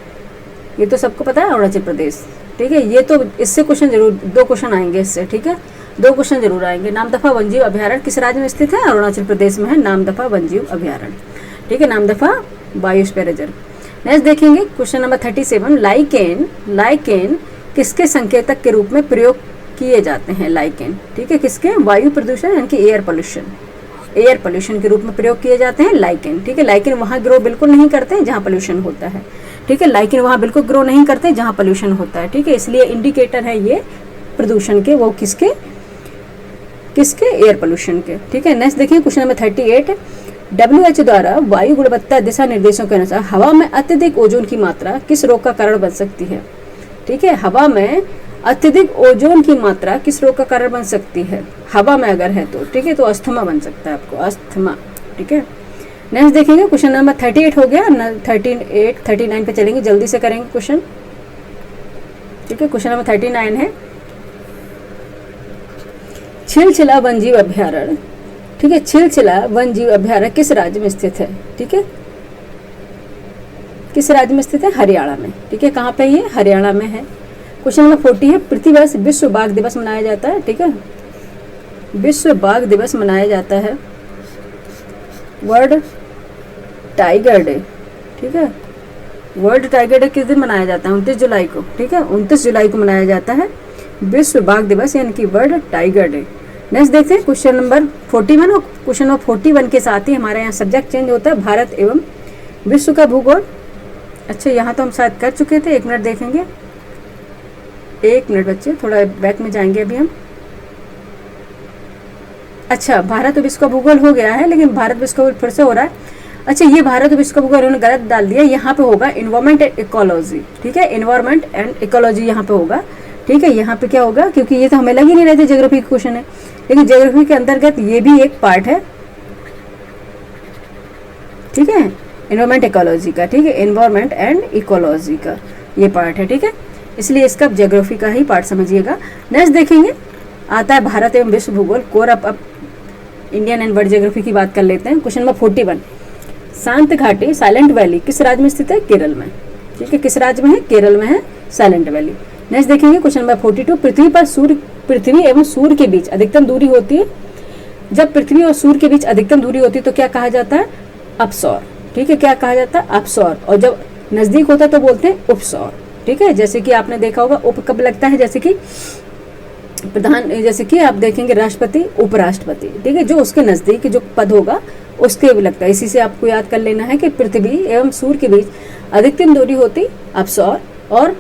ये तो सबको पता है, अरुणाचल प्रदेश। ठीक है, ये तो इससे क्वेश्चन जरूर 2 क्वेश्चन आएंगे इससे। ठीक है, 2 क्वेश्चन जरूर आएंगे। नामदफा वन्यजीव अभ्यारण्य किस राज्य में स्थित है, अरुणाचल प्रदेश में है नामदफा वन्यजीव अभ्यारण्य। ठीक है, नामदफा बायोस्फीयर रिजर्व। नेक्स्ट देखेंगे क्वेश्चन नंबर 37, लाइकेन। लाइकेन किसके संकेतक के रूप में प्रयोग किए जाते हैं, लाइकेन। ठीक है, किसके, वायु प्रदूषण यानी कि एयर पोल्यूशन, एयर पोल्यूशन के रूप में प्रयोग किए जाते हैं लाइकेन। ठीक है, लाइकेन वहाँ ग्रो बिल्कुल नहीं करते हैं जहाँ पोल्यूशन होता है। ठीक है, लाइकेन वहाँ बिल्कुल ग्रो नहीं करते जहाँ पोल्यूशन होता है। ठीक है, इसलिए इंडिकेटर है ये प्रदूषण के, वो किसके, किसके, एयर पोल्यूशन के। ठीक है, नेक्स्ट देखिए क्वेश्चन नंबर 38, WHO द्वारा वायु गुणवत्ता दिशा निर्देशों के अनुसार हवा में अत्यधिक ओजोन की मात्रा किस रोग का कारण बन सकती है। ठीक है, हवा में अत्यधिक ओजोन की मात्रा किस रोग का कारण बन सकती है, हवा में अगर है तो। ठीक है, तो अस्थमा बन सकता है आपको, अस्थमा। ठीक है, नेक्स्ट देखेंगे क्वेश्चन नंबर 38 हो गया, 38 39 पे चलेंगे, जल्दी से करेंगे क्वेश्चन। ठीक है, क्वेश्चन नंबर 39 है छिलछिला वन्यजीव अभ्यारण्य। ठीक है, छिलछिला वन्यजीव अभ्यारण्य किस राज्य में स्थित है। ठीक है, किस राज्य में स्थित है, हरियाणा में। ठीक है, कहाँ पे ये, हरियाणा में है। क्वेश्चन नंबर 40 है प्रतिवर्ष विश्व बाघ दिवस मनाया जाता है। ठीक है, विश्व बाघ दिवस मनाया जाता है, वर्ल्ड टाइगर डे। ठीक है, वर्ल्ड टाइगर डे किस दिन मनाया जाता है, 29 जुलाई को। ठीक है, 29 जुलाई को मनाया जाता है विश्व बाघ दिवस यानी कि वर्ल्ड टाइगर डे। नेक्स्ट देखते हैं क्वेश्चन नंबर 41, और क्वेश्चन नंबर 41 के साथ ही हमारे यहाँ सब्जेक्ट चेंज होता है, भारत एवं विश्व का भूगोल। अच्छा, यहाँ तो हम शायद कर चुके थे, 1 मिनट देखेंगे, 1 मिनट बच्चे, थोड़ा बैक में जाएंगे अभी हम। अच्छा, भारत और विश्व का भूगोल हो गया है, लेकिन भारत विश्व का भूगोल फिर से हो रहा है। अच्छा, ये भारत और विश्व का भूगोल उन्होंने गलत डाल दिया, यहाँ पे होगा इन्वायरमेंट एंड इकोलॉजी। ठीक है, इन्वायरमेंट एंड इकोलॉजी यहाँ पे होगा। ठीक है, यहाँ पे क्या होगा, क्योंकि ये तो हमें लग ही नहीं रहे थे ज्योग्राफी का क्वेश्चन है, लेकिन ज्योग्राफी के अंतर्गत ये भी एक पार्ट है। ठीक है, इन्वायरमेंट इकोलॉजी का। ठीक है, इन्वायरमेंट एंड इकोलॉजी का ये पार्ट है। ठीक है, इसलिए इसका ज्योग्राफी का ही पार्ट समझिएगा। नेक्स्ट देखेंगे, आता है भारत एवं विश्व भूगोल कोर। अब इंडियन एंड वर्ल्ड ज्योग्राफी की बात कर लेते हैं। क्वेश्चन नंबर 41, शांत घाटी साइलेंट वैली किस राज्य में स्थित है? केरल में। ठीक है, किस राज्य में है? केरल में है साइलेंट वैली। नेक्स्ट देखेंगे क्वेश्चन नंबर 42, पृथ्वी एवं सूर्य के बीच अधिकतम दूरी होती है। जब पृथ्वी और सूर्य के बीच अधिकतम दूरी होती है तो क्या कहा जाता है? अपसौर। ठीक है, क्या कहा जाता है? अपसौर। और जब नजदीक होता है तो बोलते हैं उपसौर। ठीक है, जैसे कि आपने देखा होगा उप कब लगता है, जैसे कि प्रधान, जैसे कि आप देखेंगे राष्ट्रपति, उपराष्ट्रपति। ठीक है, जो उसके नजदीक जो पद होगा उसके भी लगता है। इसी से आपको याद कर लेना है कि पृथ्वी एवं सूर्य के बीच अधिकतम दूरी होती अपसौर, और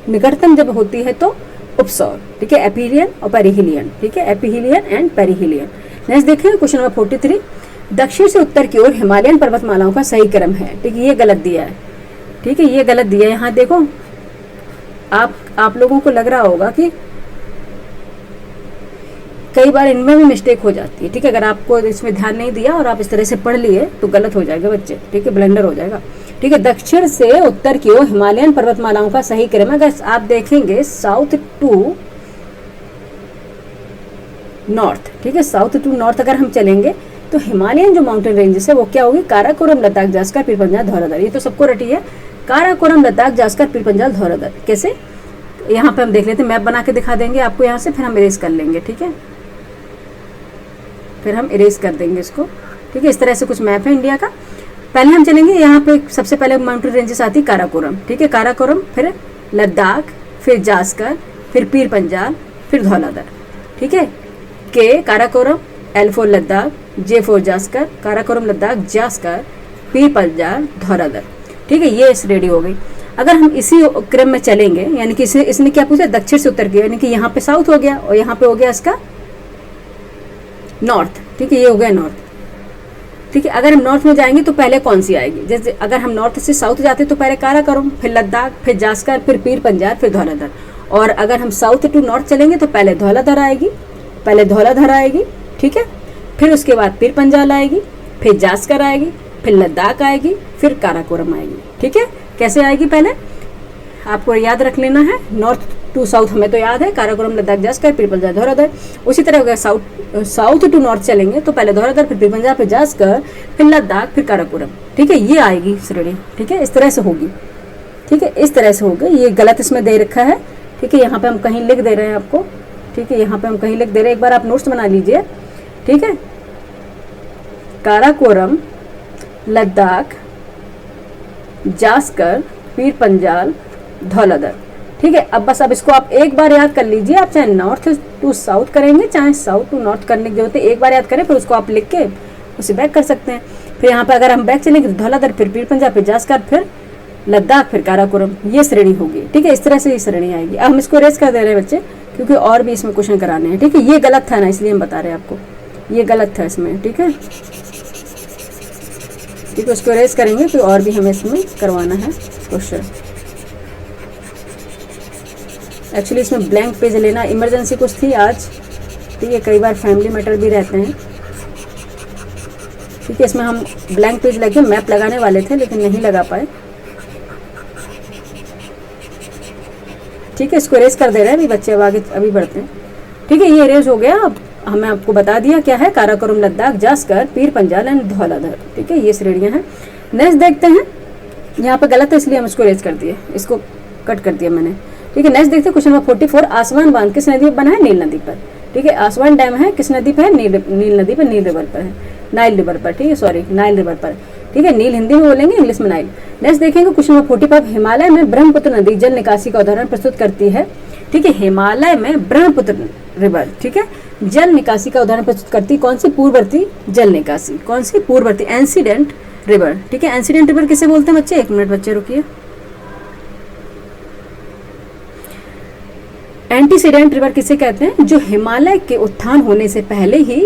निकटतम जब होती है तो उपसौर। ठीक है, एपीलियन और पेरिहिलियन। ठीक है, एपीहिलियन एंड पेरिहिलियन। नेक्स्ट देखें क्वेश्चन नंबर 43, दक्षिण से उत्तर की ओर हिमालयन पर्वतमालाओं का सही क्रम है। ठीक है, ये गलत दिया है। ठीक है, ये गलत दिया है। यहाँ देखो, आप लोगों को लग रहा होगा कि कई बार इनमें भी मिस्टेक हो जाती है। ठीक है, अगर आपको इसमें ध्यान नहीं दिया और आप इस तरह से पढ़ लिए तो गलत हो जाएगा बच्चे। ठीक है, ब्लेंडर हो जाएगा। ठीक है, दक्षिण से उत्तर की ओर हिमालयन पर्वतमालाओं का सही क्रम, अगर आप देखेंगे साउथ टू नॉर्थ। ठीक है, साउथ टू नॉर्थ अगर हम चलेंगे तो हिमालयन जो माउंटेन रेंजेस है वो क्या होगी? काराकोरम, लद्दाख, जास्कर, पीर पंजाल, धौलाधर। ये तो सबको रटी है, काराकोरम, लद्दाख, जास्कर, पीर पंजाल, धौलाधर। कैसे? यहाँ पे हम देख लेते हैं, मैप बना के दिखा देंगे आपको यहाँ से, फिर हम इरेज कर लेंगे। ठीक है, फिर हम इरेज कर देंगे इसको। ठीक है, इस तरह से कुछ मैप है इंडिया का। पहले हम चलेंगे यहाँ पे, सबसे पहले माउंटेन रेंजेस आती काराकोरम। ठीक है, काराकोरम, फिर लद्दाख, फिर जास्कर, फिर पीर पंजाल, फिर धौलाधर। ठीक है, के Karakoram, L for Ladakh, J for Zanskar, Karakoram, Ladakh, Zanskar, Pir Panjal, Dhauladhar. ठीक है, ये इस रेडी हो गई। अगर हम इसी क्रम में चलेंगे, यानी कि इसने क्या पूछा? दक्षिण से उत्तर की, यानी कि यहाँ पे साउथ हो गया और यहाँ पे हो गया इसका नॉर्थ। ठीक है, ये हो गया नॉर्थ। ठीक है, अगर हम नॉर्थ में जाएंगे तो पहले कौन सी आएगी? जैसे अगर हम नॉर्थ से साउथ जाते तो पहले काराकोरम, फिर लद्दाख, फिर जास्कर, फिर पीर पंजाल, फिर धौलाधर। और अगर हम साउथ टू नॉर्थ चलेंगे तो पहले धौलाधर आएगी। ठीक है, फिर उसके बाद पीर पंजाल आएगी, फिर जास्कर आएगी, फिर लद्दाख आएगी, फिर काराकोरम आएगी। ठीक है, कैसे आएगी पहले आपको याद रख लेना है। नॉर्थ टू साउथ हमें तो याद है, काराकोरम, लद्दाख, जास्कर, पीर पंजाल, धौलाधर। उसी तरह अगर साउथ टू नॉर्थ चलेंगे तो पहले धौलाधर, फिर पीर पंजाल, फिर जास्कर, फिर लद्दाख, फिर काराकोरम। ठीक है, ये आएगी श्रेणी। ठीक है, इस तरह से होगी। ठीक है, इस तरह से होगी। ये गलत इसमें दे रखा है। ठीक है, यहाँ पे हम कहीं लिख दे रहे हैं आपको। ठीक है, यहाँ पे हम कहीं लिख दे रहे हैं, एक बार आप नोट्स बना लीजिए। ठीक है, काराकोरम, लद्दाख, जास्कर, पीर पंजाल, धौलाधर। ठीक है, अब बस अब इसको आप एक बार याद कर लीजिए। आप चाहे नॉर्थ टू साउथ करेंगे, चाहे साउथ टू नॉर्थ करने की जरूरत है, एक बार याद करें, फिर उसको आप लिख के उसे बैक कर सकते हैं। फिर यहाँ पे अगर हम बैक चलेंगे तो धौलाधर, फिर पीर पंजाल, फिर जास्कर, फिर लद्दाख, फिर काराकोरम। ये श्रेणी होगी। ठीक है, इस तरह से ये श्रेणी आएगी। अब हम इसको रेस कर दे रहे हैं बच्चे, क्योंकि और भी इसमें क्वेश्चन कराने हैं। ठीक है, ये गलत था ना, इसलिए हम बता रहे हैं आपको, ये गलत था इसमें। ठीक है, ठीक है, उसको रेस करेंगे फिर और भी हमें इसमें करवाना है क्वेश्चन। एक्चुअली इसमें ब्लैंक पेज लेना इमरजेंसी कुछ थी आज। ठीक है, कई बार फैमिली मैटर भी रहते हैं। ठीक है, इसमें हम ब्लैंक पेज लगे मैप लगाने वाले थे लेकिन नहीं लगा पाए। ठीक है, इसको रेस कर दे रहे हैं अभी बच्चे, अब आगे अभी बढ़ते हैं। ठीक है, ये रेस हो गया। अब हमें आपको बता दिया क्या है, काराकोरम, लद्दाख, जास्कर, पीर पंजाल एंड धौलाधर। ठीक है, ये श्रेणियां हैं। नेक्स्ट देखते हैं, यहाँ पे गलत है इसलिए हम इसको रेस कर दिए, इसको कट कर दिया मैंने। ठीक है, नेक्स्ट देखते हैं क्वेश्चन नंबर 44, आसवान बांध किस नदी पर बना है? नील नदी पर। ठीक है, आसवान डैम है किस नदी पर है? नील नदी पर, नील रिवर पर है, नाइल रिवर पर। ठीक है, सॉरी, नाइल रिवर पर। ठीक है, नील हिंदी में बोलेंगे, इंग्लिश में नाइल। नेक्स्ट देखेंगे क्वेश्चन नंबर 45, हिमालय में ब्रह्मपुत्र नदी जल निकासी का उदाहरण प्रस्तुत करती है। ठीक है, हिमालय में ब्रह्मपुत्र रिवर, ठीक है, जल निकासी का उदाहरण प्रस्तुत करती कौन सी? पूर्ववर्ती जल निकासी। कौन सी? पूर्ववर्ती, एंसीडेंट रिवर। ठीक है, एंसीडेंट रिवर किसे बोलते हैं बच्चे? एक मिनट बच्चे रुकिए। एंटीसीडेंट रिवर किसे कहते हैं? जो हिमालय के उत्थान होने से पहले ही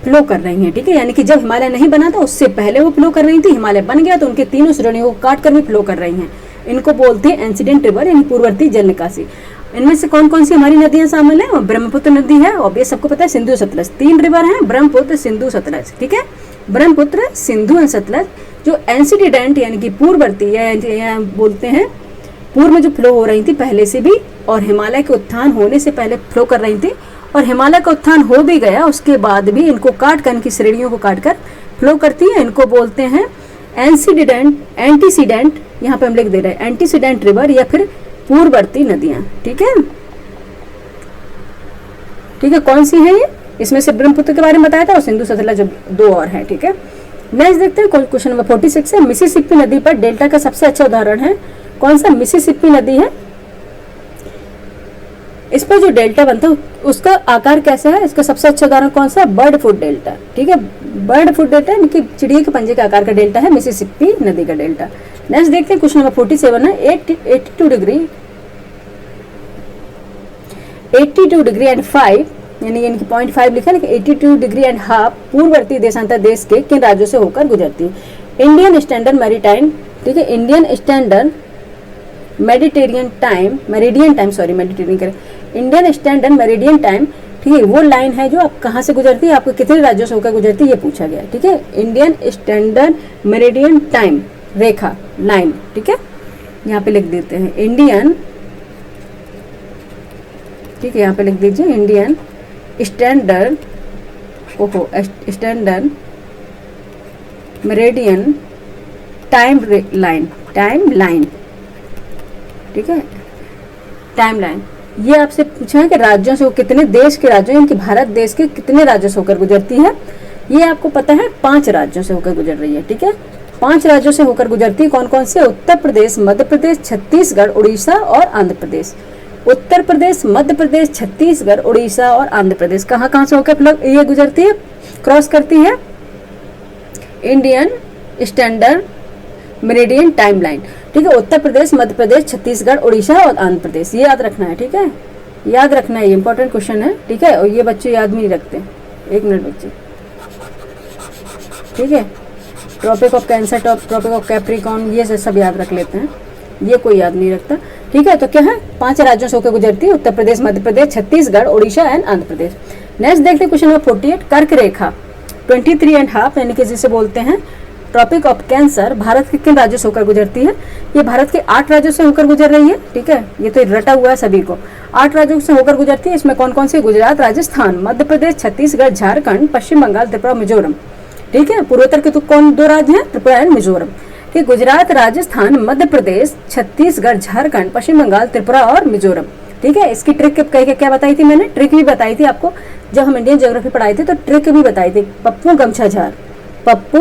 फ्लो कर रही हैं, ठीक है। यानी कि जब हिमालय नहीं बना था उससे पहले वो फ्लो कर रही थी, हिमालय बन गया तो उनके तीनों श्रेणियों को काट कर भी फ्लो कर रही हैं। इनको बोलते हैं एंसीडेंट रिवर यानी पूर्ववर्ती जल निकासी। इनमें से कौन कौन सी हमारी नदियां शामिल हैं? ब्रह्मपुत्र नदी है, और ये सबको पता है, सिंधु सतलज। 3 रिवर हैं, ब्रह्मपुत्र, सिंधु, सतलज, ठीक है। ब्रह्मपुत्र, सिंधु एंड सतलज जो एंसीडेंट यानी कि पूर्ववर्ती या बोलते हैं पूर्व में जो फ्लो हो रही थी पहले से भी, और हिमालय के उत्थान होने से पहले फ्लो कर रही थी, और हिमालय का उत्थान हो भी गया उसके बाद भी इनको काट कर, इनकी श्रेणियों को काट कर फ्लो करती है। इनको बोलते हैं एंटीसीडेंट, यहाँ पे हम लिख दे रहे हैं एंटीसीडेंट रिवर या फिर पूर्ववर्ती नदियां, ठीक है। ठीक है, कौन सी है ये? इसमें से ब्रह्मपुत्र के बारे में बताया था और सिंधु सतलज 2 और है, ठीक है। नेक्स्ट देखते हैं क्वेश्चन नंबर 46 है। मिसिसिपी नदी पर डेल्टा का सबसे अच्छा उदाहरण है कौन सा? मिसिसिपी नदी है। इस पर जो डेल्टा बनता है उसका आकार कैसा है? इसका सबसे अच्छा उदाहरण कौन सा? बर्ड फुट डेल्टा, ठीक है। बर्ड फुट डेल्टा यानी कि चिड़िया के पंजे के आकार का डेल्टा है मिसिसिपी नदी का डेल्टा। नेक्स्ट देखते हैं क्वेश्चन नंबर 47 है। 82 डिग्री एंड 5 यानी कि 0.5 लिखा है, 82 डिग्री एंड हाफ पूर्ववर्ती देशांतर देश के किन राज्यों से होकर गुजरती है? इंडियन स्टैंडर्ड मैरीटाइम, ठीक है। Indian standard Mediterranean time, meridian time, sorry Mediterranean करें, इंडियन स्टैंडर्ड मेरिडियन टाइम, ठीक है। वो लाइन है जो आप कहाँ से गुजरती है, आपको कितने राज्यों से होकर गुजरती है, ये पूछा गया, ठीक है। इंडियन स्टैंडर्ड मेरिडियन टाइम रेखा, लाइन, ठीक है। यहाँ पे लिख देते हैं इंडियन, ठीक है, यहाँ पे लिख दीजिए इंडियन स्टैंडर्ड, ओहो, स्टैंडर्ड मेरिडियन टाइम लाइन, ठीक है, टाइम लाइन। ये आपसे पूछा है कि राज्यों से वो कितने देश के राज्यों यानी कि भारत देश के कितने राज्यों से होकर गुजरती है? ये आपको पता है 5 राज्यों से होकर गुजर रही है, ठीक है। 5 राज्यों से होकर गुजरती है। कौन कौन से? उत्तर प्रदेश, मध्य प्रदेश, छत्तीसगढ़, उड़ीसा और आंध्र प्रदेश। उत्तर प्रदेश, मध्य प्रदेश, छत्तीसगढ़, उड़ीसा और आंध्र प्रदेश कहाँ कहाँ से होकर ये गुजरती है, क्रॉस करती है? Indian standard meridian time line, ठीक है। उत्तर प्रदेश, मध्य प्रदेश, छत्तीसगढ़, उड़ीसा और आंध्र प्रदेश, ये याद रखना है, ठीक है। याद रखना है, ये इंपॉर्टेंट क्वेश्चन है, ठीक है। और ये बच्चे याद नहीं रखते, 1 मिनट बच्चे, ठीक है। Tropic of Cancer, Tropic of Capricorn, ये सब याद रख लेते हैं, ये कोई याद नहीं रखता, ठीक है। तो क्या है? 5 राज्यों से होकर गुजरती है, उत्तर प्रदेश, मध्य प्रदेश, छत्तीसगढ़, उड़ीसा एंड आंध्र प्रदेश। नेक्स्ट देखते हैं क्वेश्चन नंबर 48। कर्क रेखा 23.5 यानी कि जिसे बोलते हैं ट्रॉपिक ऑफ कैंसर भारत के किन राज्यों से होकर गुजरती है? ये भारत के 8 राज्यों से होकर गुजर रही है, ठीक है। ये तो रटा हुआ है सभी को, 8 राज्यों से होकर गुजरती है। इसमें कौन कौन से? गुजरात, राजस्थान, मध्य प्रदेश, छत्तीसगढ़, झारखंड, पश्चिम बंगाल, त्रिपुरा, मिजोरम, ठीक है। पूर्वोत्तर के तो कौन 2 राज्य हैं? त्रिपुरा एंड मिजोरम, ठीक। गुजरात, राजस्थान, मध्य प्रदेश, छत्तीसगढ़, झारखंड, पश्चिम बंगाल, त्रिपुरा और मिजोरम, ठीक है। इसकी ट्रिक क्या बताई थी मैंने? ट्रिक भी बताई थी आपको जब हम इंडियन ज्योग्राफी पढ़ाई थी, तो ट्रिक भी बताई थी। पप्पू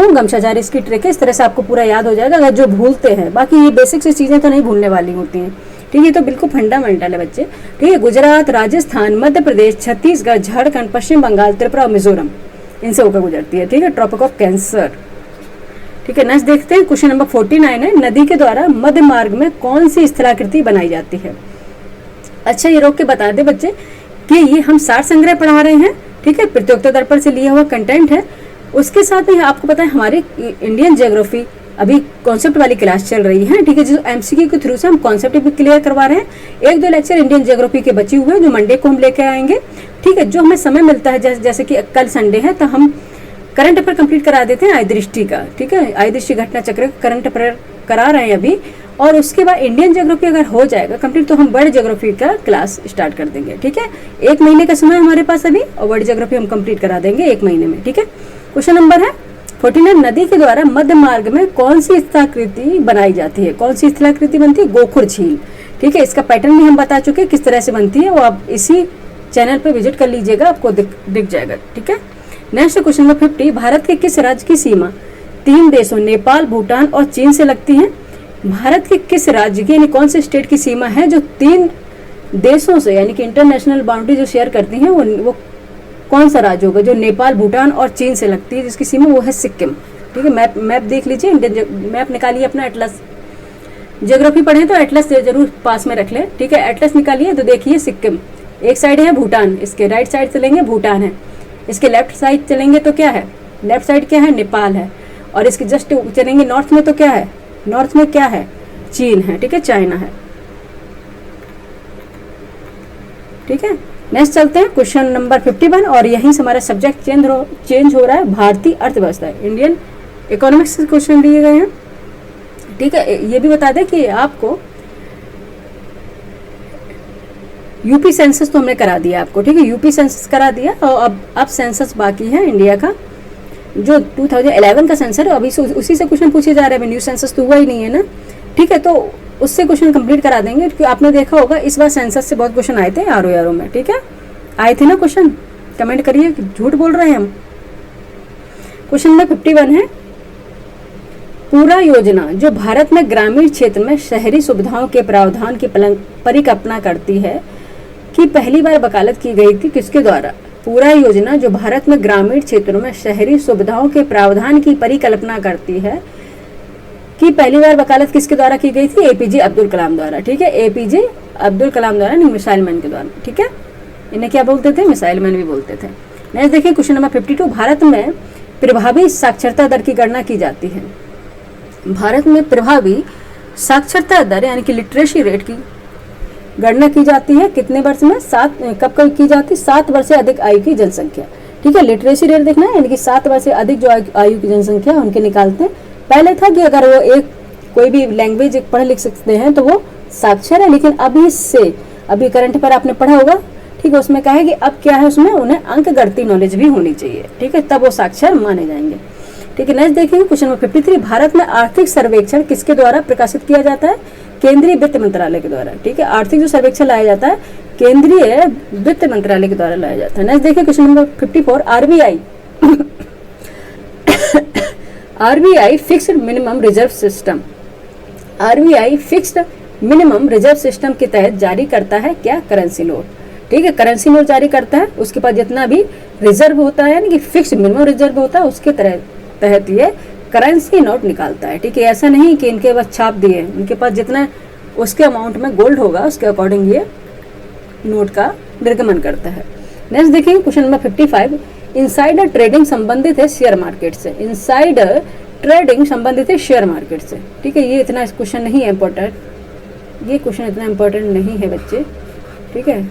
गमछाझार इसकी ट्रिक है। इस तरह से आपको पूरा याद हो जाएगा अगर जो भूलते हैं, बाकी ये बेसिक सी चीजें तो नहीं भूलने वाली होती हैं, ठीक है। तो बिल्कुल फंडामेंटल है बच्चे, ठीक है। गुजरात, राजस्थान, मध्य प्रदेश, छत्तीसगढ़, झारखंड, पश्चिम बंगाल, त्रिपुरा, मिजोरम, इनसे होकर गुजरती है, ठीक है। ट्रॉपिक ऑफ कैंसर, ठीक है। नेक्स्ट देखते हैं क्वेश्चन नंबर 49 है। नदी के द्वारा मध्य मार्ग में कौन सी स्थलाकृति बनाई जाती है? अच्छा, ये रोक के बता दे बच्चे कि ये हम सार संग्रह पढ़ा रहे हैं, ठीक है। प्रतियोगिता दर्पण से लिया हुआ कंटेंट है। उसके साथ ही आपको पता है हमारी इंडियन ज्योग्राफी अभी कॉन्सेप्ट वाली क्लास चल रही है, ठीक है। जो एमसीक्यू के थ्रू से हम कॉन्सेप्ट भी क्लियर करवा रहे हैं। 1-2 लेक्चर इंडियन ज्योग्राफी के बचे हुए हैं जो मंडे को हम लेके आएंगे, ठीक है। जो हमें समय मिलता है जैसे कि कल संडे है तो हम करंट अफेयर कंप्लीट करा देते हैं आई दृष्टि का, ठीक है। आई दृष्टि घटना चक्र करंट अफेयर करा रहे हैं अभी, और उसके बाद इंडियन ज्योग्राफी अगर हो जाएगा कंप्लीट तो हम वर्ल्ड ज्योग्राफी का क्लास स्टार्ट कर देंगे, ठीक है। 1 महीने का समय हमारे पास अभी, और वर्ल्ड ज्योग्राफी हम कंप्लीट करा देंगे 1 महीने में, ठीक है। क्वेश्चन नंबर है 49। नदी के द्वारा मध्य मार्ग में कौन सी स्थलाकृति बनाई जाती है? कौन सी स्थलाकृति बनती है? गोखुर झील, ठीक है। इसका पैटर्न भी हम बता चुके हैं किस तरह से बनती है, वो आप इसी चैनल पे विजिट कर लीजिएगा, आपको दिख जाएगा, ठीक है। Next question number 50। भारत के किस राज्य की सीमा 3 देशों नेपाल, भूटान और चीन से लगती है? भारत के किस राज्य की यानी कौन से स्टेट की सीमा है जो 3 देशों से यानी कि इंटरनेशनल बाउंड्री जो शेयर करती हैं, वो कौन सा राज्य होगा जो नेपाल, भूटान और चीन से लगती है? जिसकी सीमा वो है सिक्किम, ठीक है। मैप देख लीजिए, इंडियन मैप निकालिए अपना, एटलस ज्योग्राफी पढ़े तो एटलस जरूर पास में रख लें, ठीक है। एटलस निकालिए तो देखिए सिक्किम एक साइड है, भूटान इसके राइट साइड से लेंगे भूटान है, इसके लेफ्ट साइड चलेंगे तो क्या है, लेफ्ट साइड क्या है, नेपाल है, और इसके जस्ट चलेंगे नॉर्थ में तो क्या है, नॉर्थ में क्या है, चीन है, ठीक है, चाइना है, ठीक है। नेक्स्ट चलते हैं क्वेश्चन नंबर 51, और यहीं से हमारा सब्जेक्ट चेंज हो रहा है, भारतीय अर्थव्यवस्था, इंडियन इकोनॉमिक्स के क्वेश्चन दिए गए हैं, ठीक है। ये भी बता दें कि आपको यूपी सेंसस तो हमने करा दिया आपको, ठीक है, यूपी सेंसस करा दिया, और अब सेंसस बाकी है इंडिया का, जो 2011 का सेंसस है, अभी उसी से क्वेश्चन पूछे जा रहे हैं, न्यू सेंसस तो हुआ ही नहीं है ना, ठीक है, तो उससे क्वेश्चन कंप्लीट करा देंगे, क्योंकि आपने देखा होगा इस बार सेंसस से बहुत क्वेश्चन आए थे आरओ में, ठीक है, आए थे ना क्वेश्चन, कमेंट करिए कि झूठ बोल रहे हैं हम। क्वेश्चन नंबर 51 है, पूरा योजना जो भारत में ग्रामीण क्षेत्र में शहरी सुविधाओं के प्रावधान की परिकल्पना करती है कि पहली बार वकालत की गई थी किसके द्वारा। पूरा योजना जो भारत में ग्रामीण क्षेत्रों में शहरी सुविधाओं के प्रावधान की परिकल्पना करती है कि पहली बार वकालत किसके द्वारा की गई थी, एपीजे अब्दुल कलाम द्वारा, ठीक है, एपीजे अब्दुल कलाम द्वारा, नहीं मिसाइल मैन के द्वारा, ठीक है, इन्हें क्या बोलते थे, मिसाइल मैन भी बोलते थे। नेक्स्ट देखिए क्वेश्चन नंबर 52, भारत में प्रभावी साक्षरता दर की गणना की जाती है। भारत में प्रभावी साक्षरता दर यानी कि लिटरेसी रेट की गणना की जाती है कितने वर्ष में, कब की जाती है, 7 वर्ष से अधिक आयु की जनसंख्या, ठीक है, लिटरेसी रेट देखना है, यानी कि 7 वर्ष से अधिक जो आयु की जनसंख्या उनके निकालते हैं। पहले था कि अगर वो एक कोई भी लैंग्वेज पढ़ लिख सकते हैं तो वो साक्षर है, लेकिन अभी करंट पर आपने पढ़ा होगा, ठीक है, उसमें कहा है कि अब क्या है, उसमें उन्हें अंक गणित नॉलेज भी होनी चाहिए, ठीक है, तब वो साक्षर माने जाएंगे, ठीक है। नेक्स्ट देखेंगे क्वेश्चन नंबर 53, भारत में आर्थिक सर्वेक्षण किसके द्वारा प्रकाशित किया जाता है, केंद्रीय वित्त मंत्रालय के द्वारा, ठीक है, आर्थिक जो सर्वेक्षण लाया जाता है केंद्रीय वित्त मंत्रालय के द्वारा लाया जाता है। नेक्स्ट देखिए question number 54, RBI fixed minimum reserve system, RBI fixed minimum reserve system के तहत जारी करता है क्या, करेंसी नोट, ठीक है, करेंसी नोट जारी करता है, उसके पास जितना भी रिजर्व होता है यानी कि फिक्स्ड मिनिमम रिजर्व होता है उसके तहत ये करेंसी नोट निकालता है, ठीक है, ऐसा नहीं कि इनके पास छाप दिए, उनके पास जितना उसके अमाउंट में गोल्ड होगा उसके अकॉर्डिंग ये नोट का निर्गमन करता है। नेक्स्ट देखिए क्वेश्चन नंबर 55, इनसाइडर ट्रेडिंग संबंधित है शेयर मार्केट से, इनसाइडर ट्रेडिंग संबंधित है शेयर मार्केट से, ठीक है, ये इतना क्वेश्चन नहीं है इम्पोर्टेंट, ये क्वेश्चन इतना इम्पोर्टेंट नहीं है बच्चे, ठीक है,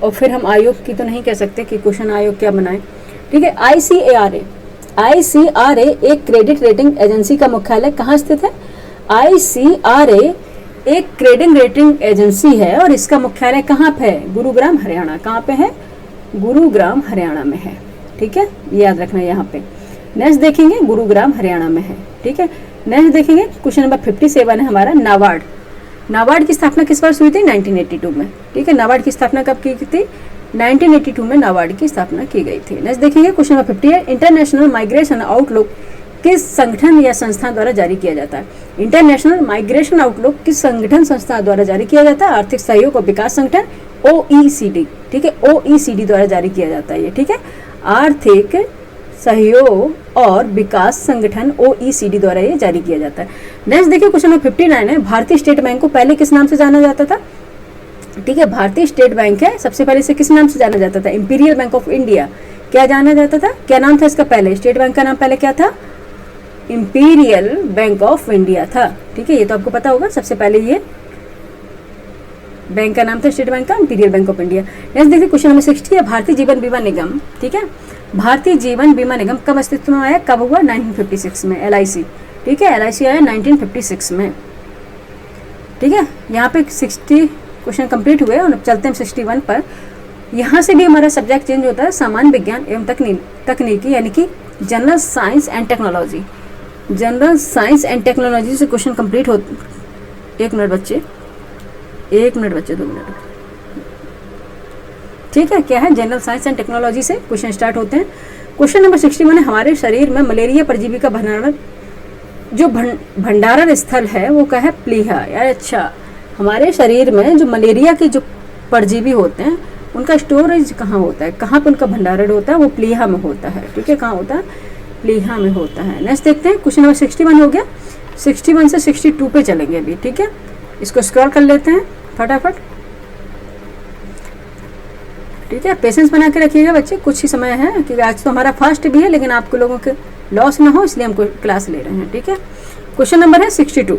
और फिर हम आयोग की तो नहीं कह सकते कि क्वेश्चन आयोग क्या बनाए, ठीक है। आईसीआरए एक क्रेडिट रेटिंग एजेंसी का मुख्यालय कहाँ स्थित है, आईसीआरए एक क्रेडिट रेटिंग एजेंसी है और इसका मुख्यालय कहाँ पे है, गुरुग्राम हरियाणा, कहाँ पे है, गुरुग्राम हरियाणा में है, ठीक है, याद रखना यहाँ पे। नेक्स्ट देखेंगे गुरुग्राम हरियाणा में है, ठीक है। नेक्स्ट देखेंगे क्वेश्चन नंबर 57 है हमारा, नाबार्ड, नाबार्ड की स्थापना किस वर्ष हुई थी, 1982 में, ठीक है, नाबार्ड की स्थापना कब की थी, 1982 में नाबार्ड की स्थापना की गई थी। नेक्स्ट देखेंगे question number 58, international migration outlook किस संगठन या संस्था द्वारा जारी किया जाता है, इंटरनेशनल माइग्रेशन आउटलुक किस संगठन संस्था द्वारा जारी किया जाता है, आर्थिक सहयोग और विकास संगठन, OECD, ठीक है, OECD द्वारा जारी किया जाता है ये, ठीक है, आर्थिक सहयोग और विकास संगठन OECD द्वारा ये जारी किया जाता है। नेक्स्ट देखिए क्वेश्चन नंबर 59 है, भारतीय स्टेट बैंक को पहले किस नाम से जाना जाता था, ठीक है, भारतीय स्टेट बैंक है, सबसे पहले इसे किस नाम से जाना जाता था, इंपीरियल बैंक ऑफ इंडिया, क्या जाना जाता था, क्या नाम था इसका पहले, स्टेट बैंक का नाम पहले क्या था, इंपीरियल बैंक ऑफ इंडिया था, ठीक है, ये तो आपको पता होगा, सबसे पहले ये बैंक का नाम था स्टेट बैंक का imperial bank of India. Next देखिए क्वेश्चन नंबर 60 है, भारतीय जीवन बीमा निगम, ठीक है, भारतीय जीवन बीमा निगम कब अस्तित्व में आया, कब हुआ, 1956 में, LIC, ठीक है, LIC आया 1956 में, ठीक है। यहाँ पे 60 क्वेश्चन कंप्लीट हुए और चलते हैं 61 पर। यहाँ से भी हमारा सब्जेक्ट चेंज होता है, सामान्य विज्ञान एवं तकनीकी यानी कि general science and technology, general science and technology से क्वेश्चन कंप्लीट हो, 1 मिनट बच्चे 2 मिनट, ठीक है, क्या है, जनरल साइंस एंड टेक्नोलॉजी से क्वेश्चन स्टार्ट होते हैं। क्वेश्चन नंबर 61 है, हमारे शरीर में मलेरिया परजीवी का भंडारण जो भंडारण स्थल है वो क्या है, प्लीहा, यार अच्छा, हमारे शरीर में जो मलेरिया के जो परजीवी होते हैं उनका स्टोरेज कहाँ होता है, कहाँ पर उनका भंडारण होता है, वो प्लीहा में होता है, ठीक है, कहाँ होता है, प्लीहा में होता है। नेक्स्ट देखते हैं क्वेश्चन नंबर 61 हो गया, 61 से 62 पे चलेंगे अभी, ठीक है, इसको स्क्रॉल कर लेते हैं फटाफट। ठीक है, पेशेंस बना के रखिएगा बच्चे, कुछ ही समय है क्योंकि आज तो हमारा फर्स्ट भी है, लेकिन आपको लोगों के लॉस ना हो इसलिए हम क्लास ले रहे हैं। ठीक है, क्वेश्चन नंबर है 62।